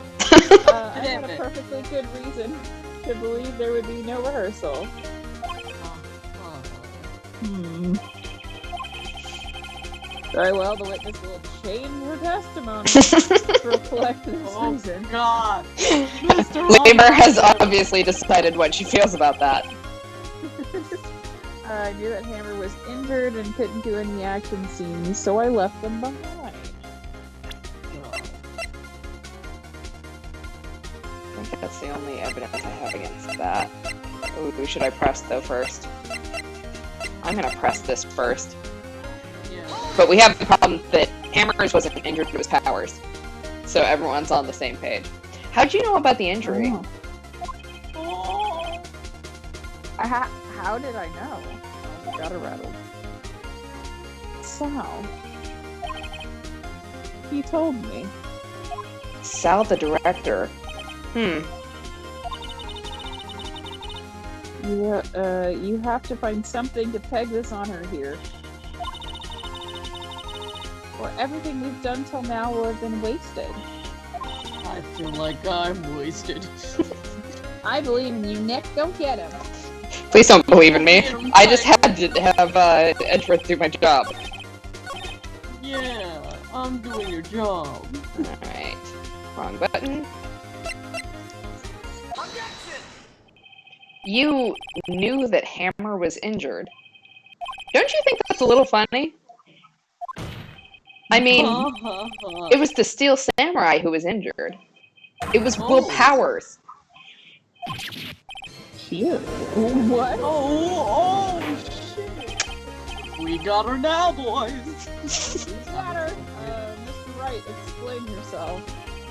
I had a perfectly good reason to believe there would be no rehearsal. Very well, the witness will change her testimony to reflect this reason. God! Mr. Labor has obviously decided what she feels about that. I knew that Hammer was injured and couldn't do any action scenes, so I left them behind. I think that's the only evidence I have against that. Ooh, should I press though first? I'm gonna press this first. Yeah. But we have the problem that Hammers wasn't injured, it was Powers. So everyone's on the same page. How'd you know about the injury? Oh. How did I know? I got it rattled. Sal. He told me. Sal, the director. You have to find something to peg this on her here. Or everything we've done till now will have been wasted. I feel like I'm wasted. I believe in you, Nick. Go get him. Please don't believe in me. I just had to have Edgeworth do my job. Yeah, I'm doing your job. Alright. Wrong button. You knew that Hammer was injured. Don't you think that's a little funny? I mean, it was the Steel Samurai who was injured. It was Will Powers. Cute. What? Oh, shit. We got her now, boys. We got her. Mr. Wright, explain yourself.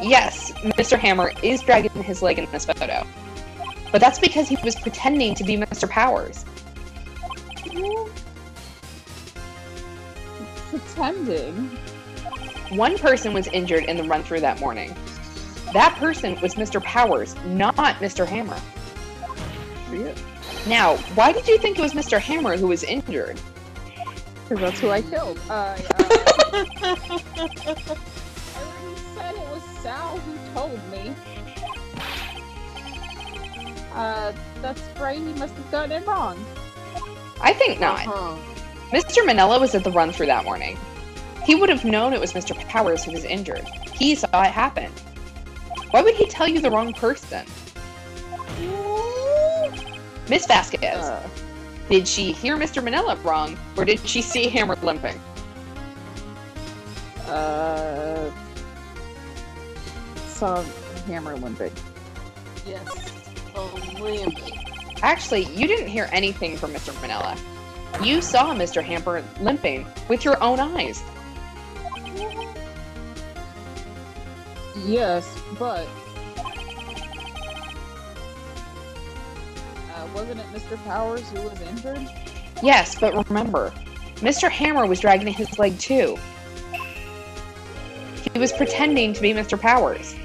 Yes, Mr. Hammer is dragging his leg in this photo. But that's because he was pretending to be Mr. Powers. Pretending? One person was injured in the run-through that morning. That person was Mr. Powers, not Mr. Hammer. Yeah. Now, why did you think it was Mr. Hammer who was injured? Because that's who I killed. I already said it was Sal who told me. That's right, he must have gotten it wrong. I think not. Mr. Manella was at the run-through that morning. He would have known it was Mr. Powers who was injured. He saw it happen. Why would he tell you the wrong person? Miss Vasquez, did she hear Mr. Manella wrong, or did she see Hammer limping? Saw Hammer limping. Yes. Oh, limping. Actually, you didn't hear anything from Mr. Manella. You saw Mr. Hammer limping with your own eyes. Yes, but wasn't it Mr. Powers who was injured? Yes, but remember, Mr. Hammer was dragging his leg too. He was pretending to be Mr. Powers.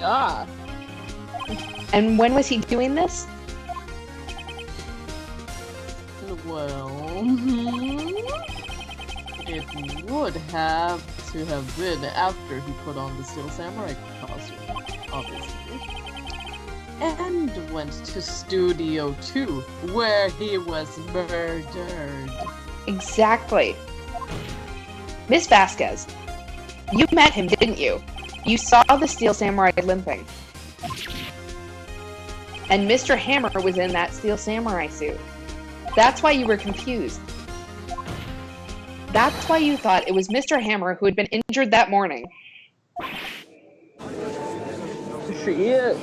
Ah. And when was he doing this? Well, it would have to have been after he put on the Steel Samurai costume, obviously. And went to Studio 2, where he was murdered. Exactly. Miss Vasquez, you met him, didn't you? You saw the Steel Samurai limping. And Mr. Hammer was in that Steel Samurai suit. That's why you were confused. That's why you thought it was Mr. Hammer who had been injured that morning. Shit.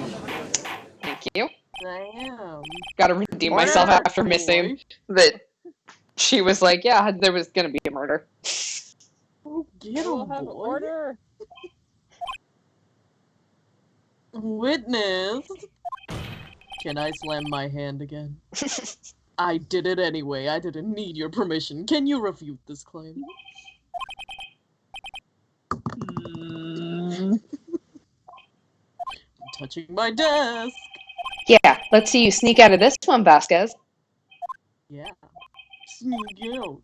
Thank you. Damn. Gotta redeem myself after missing that she was like, yeah, there was gonna be a murder. Oh, get him, boy. Order. Witness. Can I slam my hand again? I did it anyway. I didn't need your permission. Can you refute this claim? I'm touching my desk. Yeah, let's see you sneak out of this one, Vasquez. Yeah. Sneak out.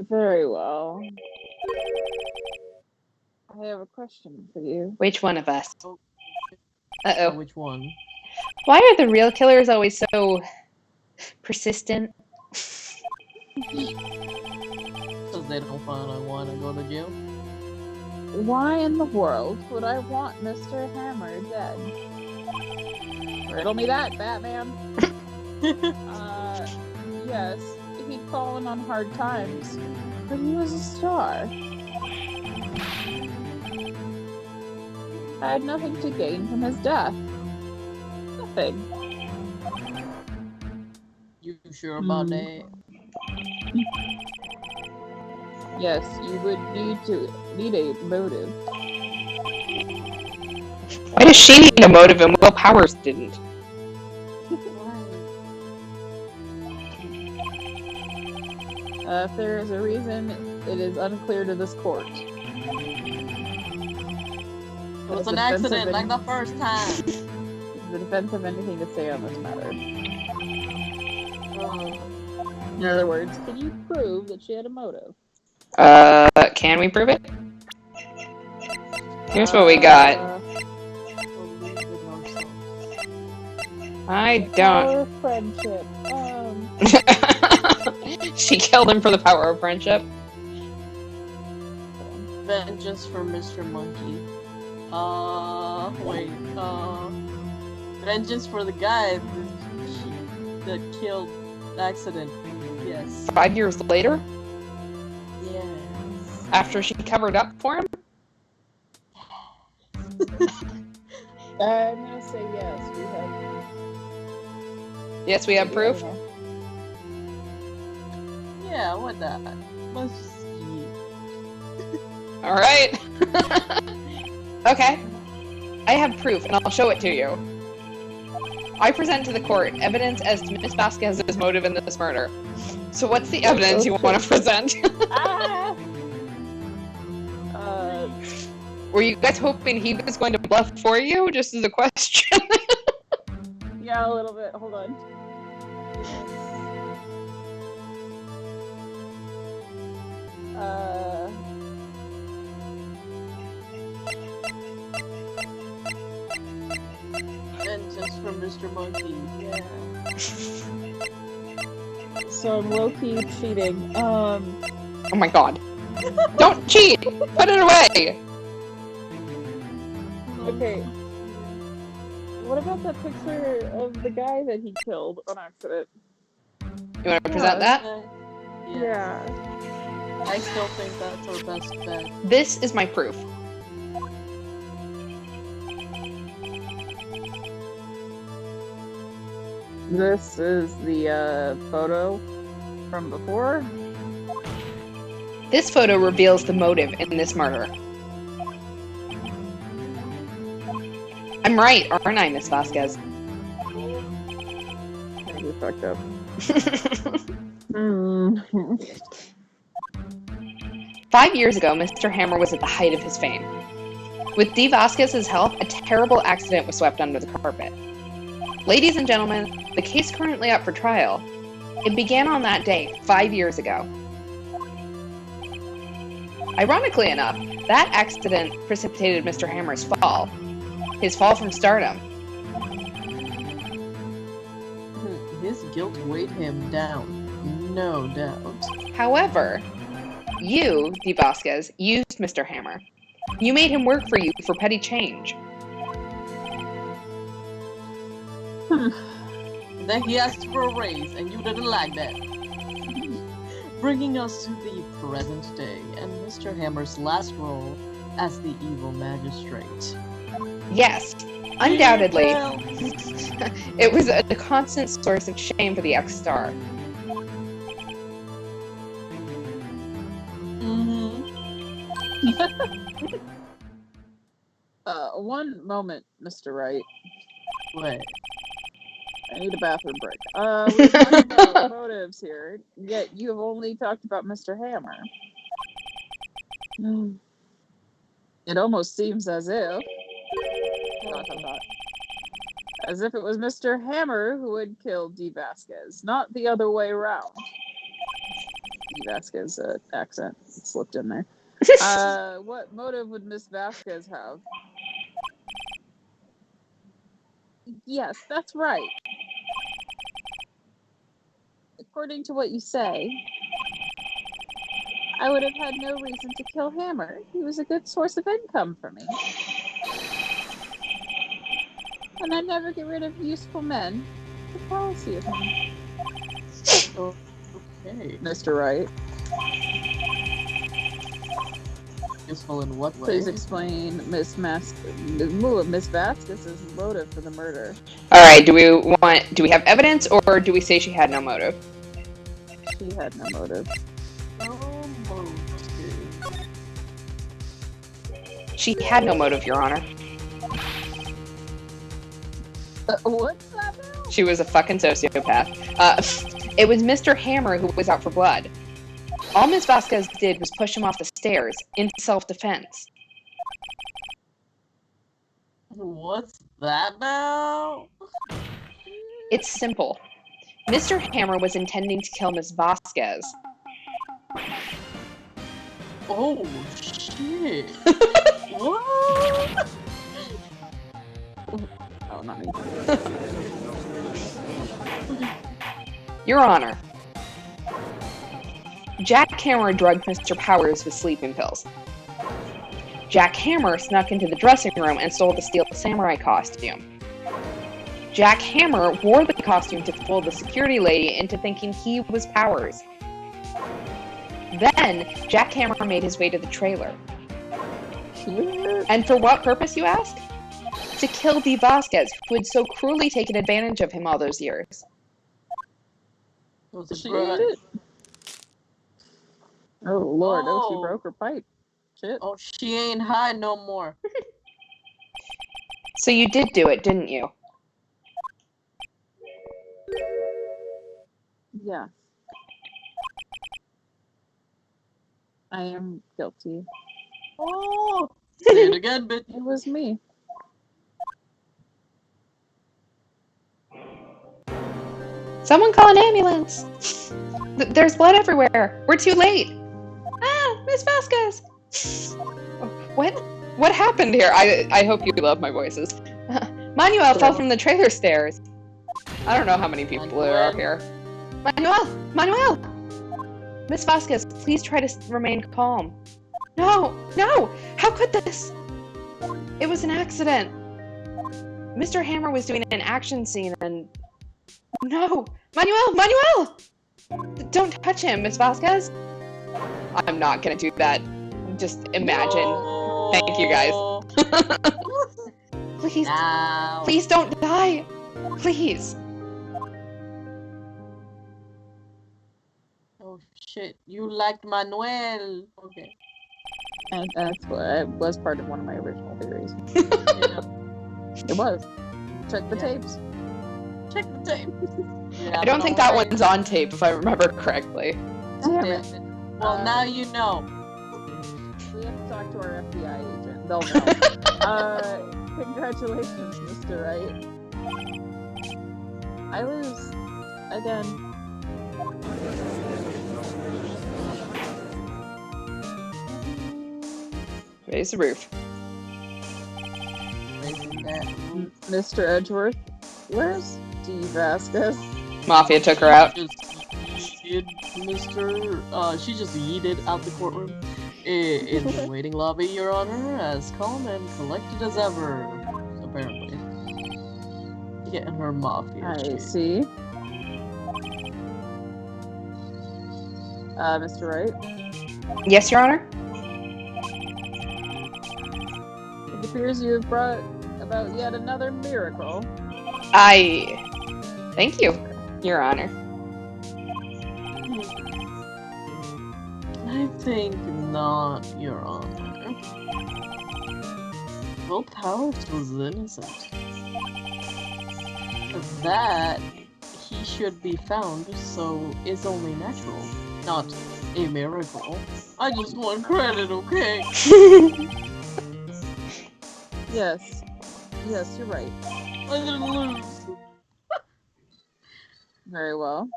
Very well. I have a question for you. Which one of us? Oh. Uh-oh. Which one? Why are the real killers always so persistent? Because they don't find I want to go to jail. Why in the world would I want Mr. Hammer dead? Riddle me that, Batman. Yes, he'd fallen on hard times, but he was a star. I had nothing to gain from his death. Nothing. sure about that? Yes, you would need a motive. Why does she need a motive and Will Powers didn't? If there is a reason, it is unclear to this court. It was an accident, like the first time. Does the defense have anything to say on this matter? In other words, can you prove that she had a motive? Can we prove it? Here's what we got. I don't. Power of friendship. She killed him for the power of friendship. Vengeance for Mr. Monkey. Vengeance for the guy that killed the accident. Yes. 5 years later? Yes. After she covered up for him? I'm gonna say yes. Yes, we have proof? Yeah, what the? Let's just see. Alright. Okay. I have proof, and I'll show it to you. I present to the court evidence as to Miss Vasquez's motive in this murder. So what's the evidence you want to present? Were you guys hoping he was going to bluff for you, just as a question? Yeah, a little bit. Hold on. Vengeance from Mr. Monkey. Yeah. So I'm low-key cheating. Oh my god. Don't cheat! Put it away! Okay. What about that picture of the guy that he killed on accident? You want to present that? Yeah. I still think that's our best bet. This is my proof. This is the photo from before. This photo reveals the motive in this murder. I'm right, aren't I, Miss Vasquez? You fucked up. 5 years ago, Mr. Hammer was at the height of his fame. With Dee Vasquez's help, a terrible accident was swept under the carpet. Ladies and gentlemen, the case currently up for trial. It began on that day, 5 years ago. Ironically enough, that accident precipitated Mr. Hammer's fall. His fall from stardom. His guilt weighed him down, no doubt. However, you, Dee Vasquez, used Mr. Hammer. You made him work for you for petty change. Then he asked for a raise, and you didn't like that. Bringing us to the present day, and Mr. Hammer's last role as the evil magistrate. Yes, undoubtedly. Well. It was a constant source of shame for the ex-star. One moment, Mr. Wright. What? I need a bathroom break. We're talking about motives here, yet you have only talked about Mr. Hammer. It almost seems as if... As if it was Mr. Hammer who had killed Dee Vasquez, not the other way around. Dee Vasquez accent slipped in there. What motive would Miss Vasquez have? Yes, that's right. According to what you say, I would have had no reason to kill Hammer. He was a good source of income for me. And I'd never get rid of useful men. The policy of him. Okay. Mr. Wright. Useful in what way? Please explain Miss Vasquez's motive for the murder. Alright, do we have evidence, or do we say she had no motive? She had no motive. No motive. She had no motive, Your Honor. What's that now? She was a fucking sociopath. It was Mr. Hammer who was out for blood. All Miss Vasquez did was push him off the stairs, in self-defense. What's that now? It's simple. Mr. Hammer was intending to kill Miss Vasquez. Oh, shit. What? Oh, not me. Your Honor, Jack Hammer drugged Mr. Powers with sleeping pills. Jack Hammer snuck into the dressing room and stole the steel samurai costume. Jack Hammer wore the costume to fool the security lady into thinking he was Powers. Then, Jack Hammer made his way to the trailer. And for what purpose, you ask? To kill Dee Vasquez, who had so cruelly taken advantage of him all those years. Was She it right? did it. Oh, Lord. Oh, she Oh. broke her pipe. Shit. Oh, she ain't high no more. So you did do it, didn't you? Yeah. I am guilty. Oh! Say it again, bitch. It was me. Someone call an ambulance! There's blood everywhere! We're too late! Ah, Miss Vasquez! What happened here? I hope you love my voices. Manuel fell from the trailer stairs. I don't know how many people there are here. Manuel! Miss Vasquez, please try to remain calm. No! How could this? It was an accident. Mr. Hammer was doing an action scene and... No! Manuel! Don't touch him, Miss Vasquez. I'm not gonna do that. Just imagine. No. Thank you, guys. Please, No. please don't die. Please. Oh shit, you liked Manuel. Okay. And that's what it was part of one of my original theories. Yeah. It was. Check the Yeah. tapes. Check the tape. Yeah, I don't think that one's on tape, if I remember correctly. Damn it. Well, now you know. We have to talk to our FBI agent. They'll know. Congratulations, Mr. Wright. I lose. Again. Raise the roof. Mr. Edgeworth, where's Dee Vasquez? Mafia took her out. She just yeeted out the courtroom in the waiting lobby, Your Honor, as calm and collected as ever, apparently. Getting her mafia. I shit. see. Mr. Wright, Yes, Your Honor? it appears you have brought about yet another miracle. Thank you, Your Honor. I think not, Your Honor. Will Powers was innocent. That he should be found, so it's only natural, not a miracle. I just want credit, okay? Yes. Yes, you're right. I didn't lose. Very well.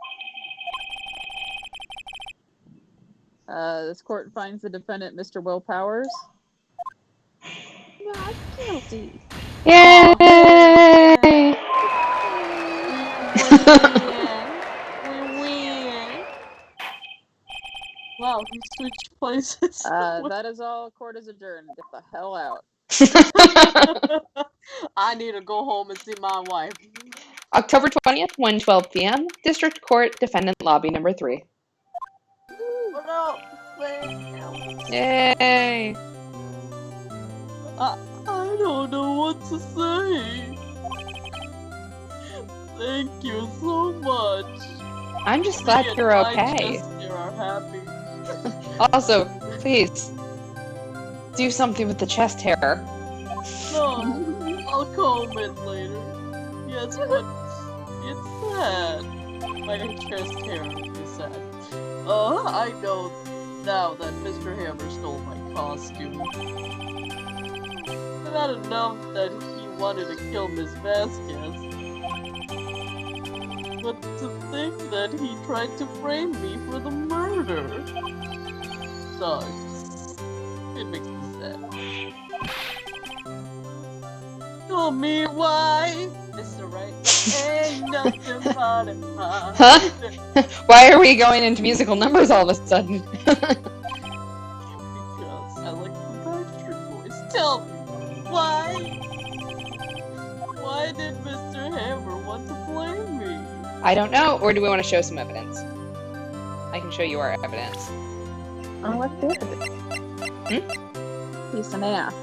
This court finds the defendant, Mr. Will Powers, not guilty. Yay! We win. Wow, he switched places. That is all. Court is adjourned. Get the hell out. I need to go home and see my wife. October 20th, 1:12 p.m. District Court, Defendant Lobby Number 3. Oh no! Yay! I don't know what to say. Thank you so much. I'm just glad Me and you're my okay. chest here are happy. Also, please, do something with the chest hair. No, I'll comb it later. Yes, but it's sad. My chest hair is sad. I know now that Mr. Hammer stole my costume. It's not enough that he wanted to kill Miss Vasquez. But to think that he tried to frame me for the murder sucks. It makes me sad. Tell me why, Mr. Right? Ain't nothing but a Huh? Why are we going into musical numbers all of a sudden? Because I like the Backstreet Boys. Tell me, why? Why did Mr. Hammer want to blame me? I don't know. Or do we want to show some evidence? I can show you our evidence. Oh, let's do it. He's an ass.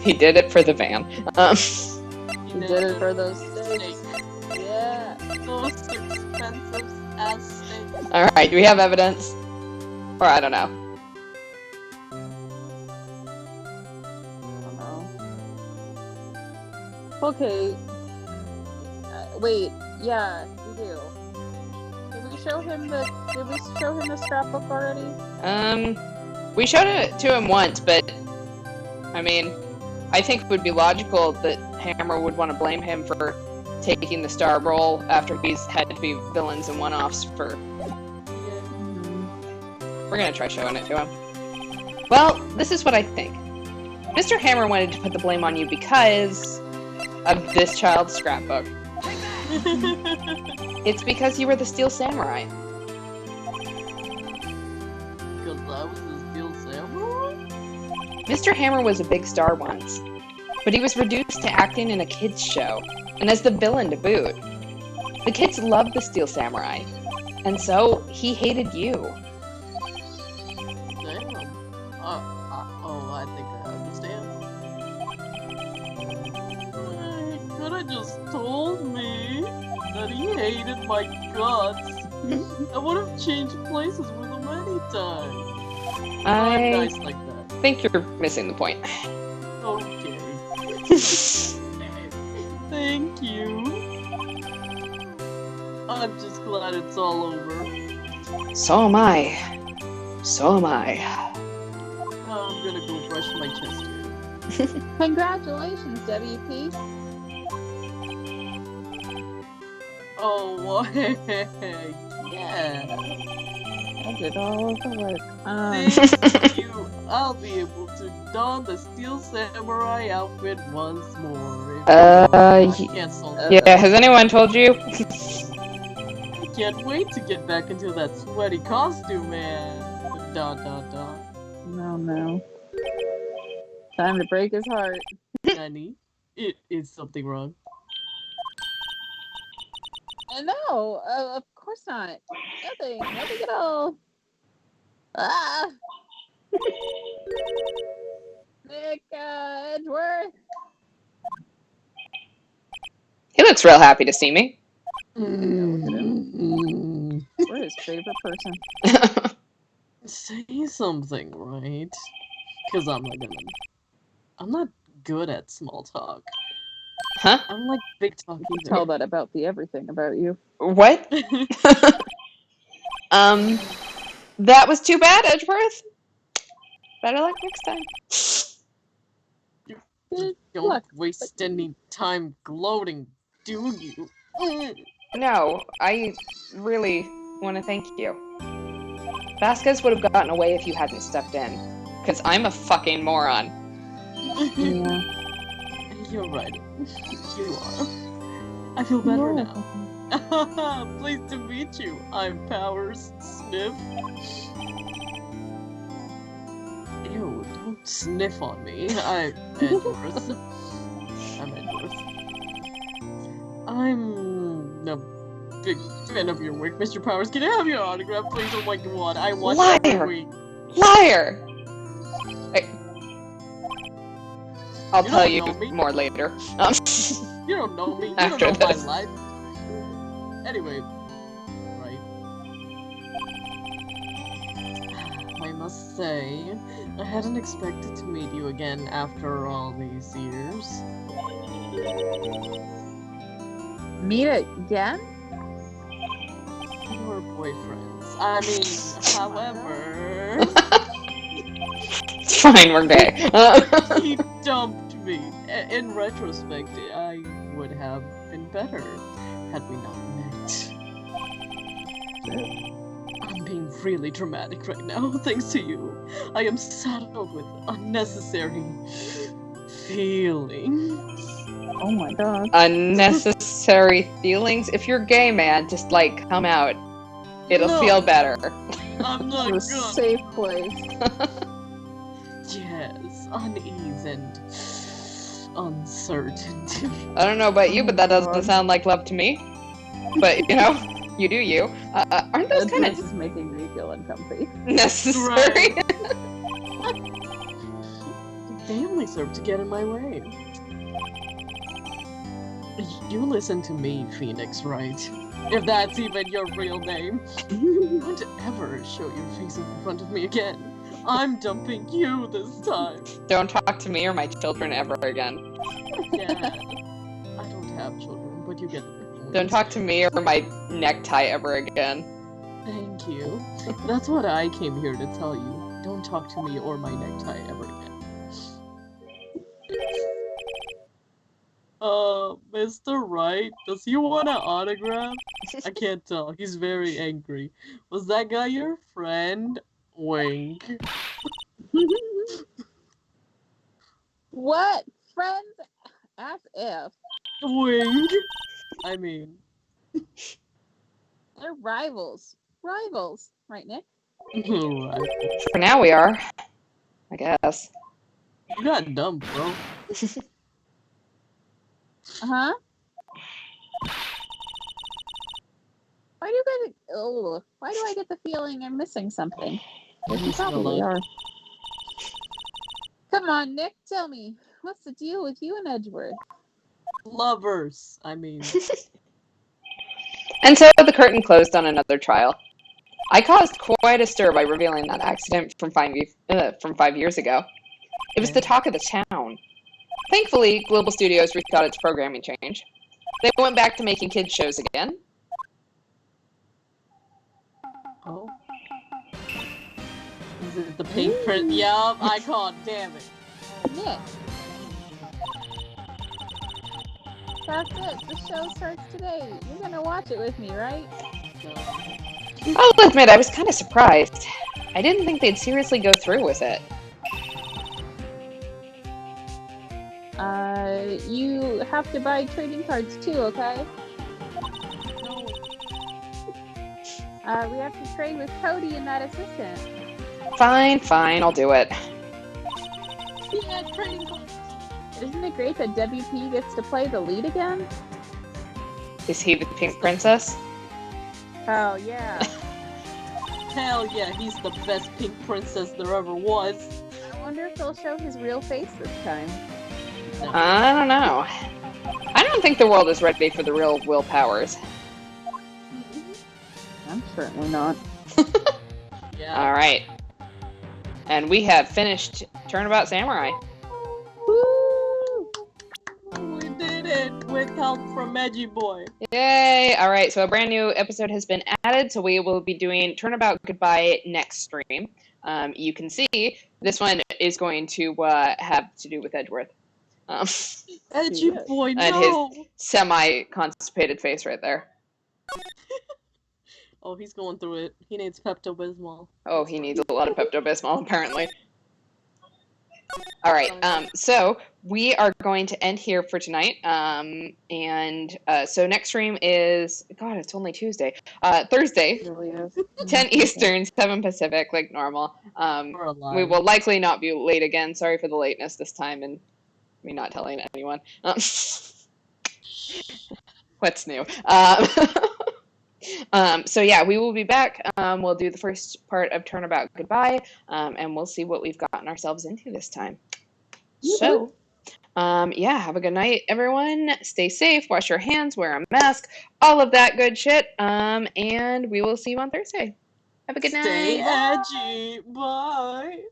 He did it for the van. He did it for those steaks. Yeah. Those expensive ass steaks. Alright, do we have evidence? Or I don't know. Okay. Wait. Yeah, we do. Did we show him the scrapbook already? We showed it to him once, but I mean, I think it would be logical that Hammer would want to blame him for taking the star role after he's had to be villains and one-offs for... We're gonna try showing it to him. Well, this is what I think. Mr. Hammer wanted to put the blame on you because of this child's scrapbook. It's because you were the Steel Samurai. Because I was the Steel Samurai? Mr. Hammer was a big star once, but he was reduced to acting in a kids' show, and as the villain to boot. The kids loved the Steel Samurai, and so he hated you. Damn. I think I understand. He could have just told me that he hated my guts. I would have changed places with him anytime. I'm nice like that. I think you're missing the point. Okay. Thank you. I'm just glad it's all over. So am I. So am I. I'm gonna go brush my chest hair. Congratulations, WP. Oh, yeah. I did all of the work. Thank you. I'll be able to don the Steel Samurai outfit once more. Yeah, has anyone told you? I can't wait to get back into that sweaty costume, man. No. Time to break his heart. Nanny, is something wrong? No, of course not. Nothing at all. Ah! Nick Edgeworth. He looks real happy to see me. We're his favorite person. Say something, right? Because I'm not good at small talk. Huh? I'm like big talk either. Tell that about the everything about you. What? That was too bad, Edgeworth. Better luck next time. Don't waste any time gloating, do you? No, I really want to thank you. Vasquez would have gotten away if you hadn't stepped in. Because I'm a fucking moron. Yeah. You're right. You are. I feel better now. Pleased to meet you. I'm Powers Sniff. Ew, don't sniff on me. I'm Edgeworth. I'm Edgeworth. I'm a big fan of your work, Mr. Powers. Can I have your autograph, please? Oh my god, I watch Liar! every week. Liar! I'll You tell don't you know me. more later. You don't know me. You After don't know this. my life. Anyway, right. I must say, I hadn't expected to meet you again after all these years. Meet again? We were boyfriends. I mean, however, It's fine, we're gay. he dumped me. In retrospect, I would have been better had we not met. I'm being really dramatic right now, thanks to you. I am saddled with unnecessary feelings. Oh my god. Unnecessary feelings. If you're gay, man, just like come out. It'll No. feel better. I'm not It's a good. safe place. Yes, unease and uncertainty. I don't know about you, but that doesn't God. sound like love to me. But you know, you do you. Aren't those This kind is of making me feel uncomfy. necessary? They only serve to get in my way. You listen to me, Phoenix, right? If that's even your real name. Don't ever show your face in front of me again. I'm dumping you this time. Don't talk to me or my children ever again. Yeah. I don't have children, but you get the point. Don't talk to me or my necktie ever again. Thank you. That's what I came here to tell you. Don't talk to me or my necktie ever again. Mr. Wright, does he want an autograph? I can't tell. He's very angry. Was that guy your friend? Wink. What? Friends? As if. Wink. I mean, They're rivals. Rivals. Right, Nick? right. For now we are. I guess. You got dumb, bro. Uh-huh. Why do I get the feeling I'm missing something? You probably are. Come on, Nick, tell me. What's the deal with you and Edgeworth? Lovers. I mean, And so the curtain closed on another trial. I caused quite a stir by revealing that accident from 5 years ago. It was the talk of the town. Thankfully, Global Studios rethought its programming change. They went back to making kids shows again. oh. Is it the pink print? Yup, I called, damn it. Nick. That's it. The show starts today. You're gonna watch it with me, right? I'll admit, I was kind of surprised. I didn't think they'd seriously go through with it. You have to buy trading cards too, okay? We have to trade with Cody and that assistant. Fine, I'll do it. Yeah, trading cards. Isn't it great that WP gets to play the lead again? Is he the pink princess? Oh, yeah. Hell yeah, he's the best pink princess there ever was. I wonder if they'll show his real face this time. I don't know. I don't think the world is ready for the real Will Powers. I'm certainly not. Yeah. Alright. And we have finished Turnabout Samurai. Woo! We did it with help from Edgy Boy. Yay! Alright, so a brand new episode has been added, so we will be doing Turnabout Goodbye next stream. You can see this one is going to have to do with Edgeworth. Edgy Boy, And no! his semi-constipated face right there. Oh, he's going through it. He needs Pepto-Bismol. Oh, he needs a lot of Pepto-Bismol, apparently. Alright, so we are going to end here for tonight. So next stream is, God, it's only Tuesday. Thursday, It really is. 10 Eastern, 7 Pacific, like normal. We're alive. We will likely not be late again. Sorry for the lateness this time and me not telling anyone. What's new? So yeah, we will be back. We'll do the first part of Turnabout Goodbye, and we'll see what we've gotten ourselves into this time. So, yeah, have a good night, everyone. Stay safe, wash your hands, wear a mask, all of that good shit. And we will see you on Thursday. Have a good night. Stay edgy. Bye.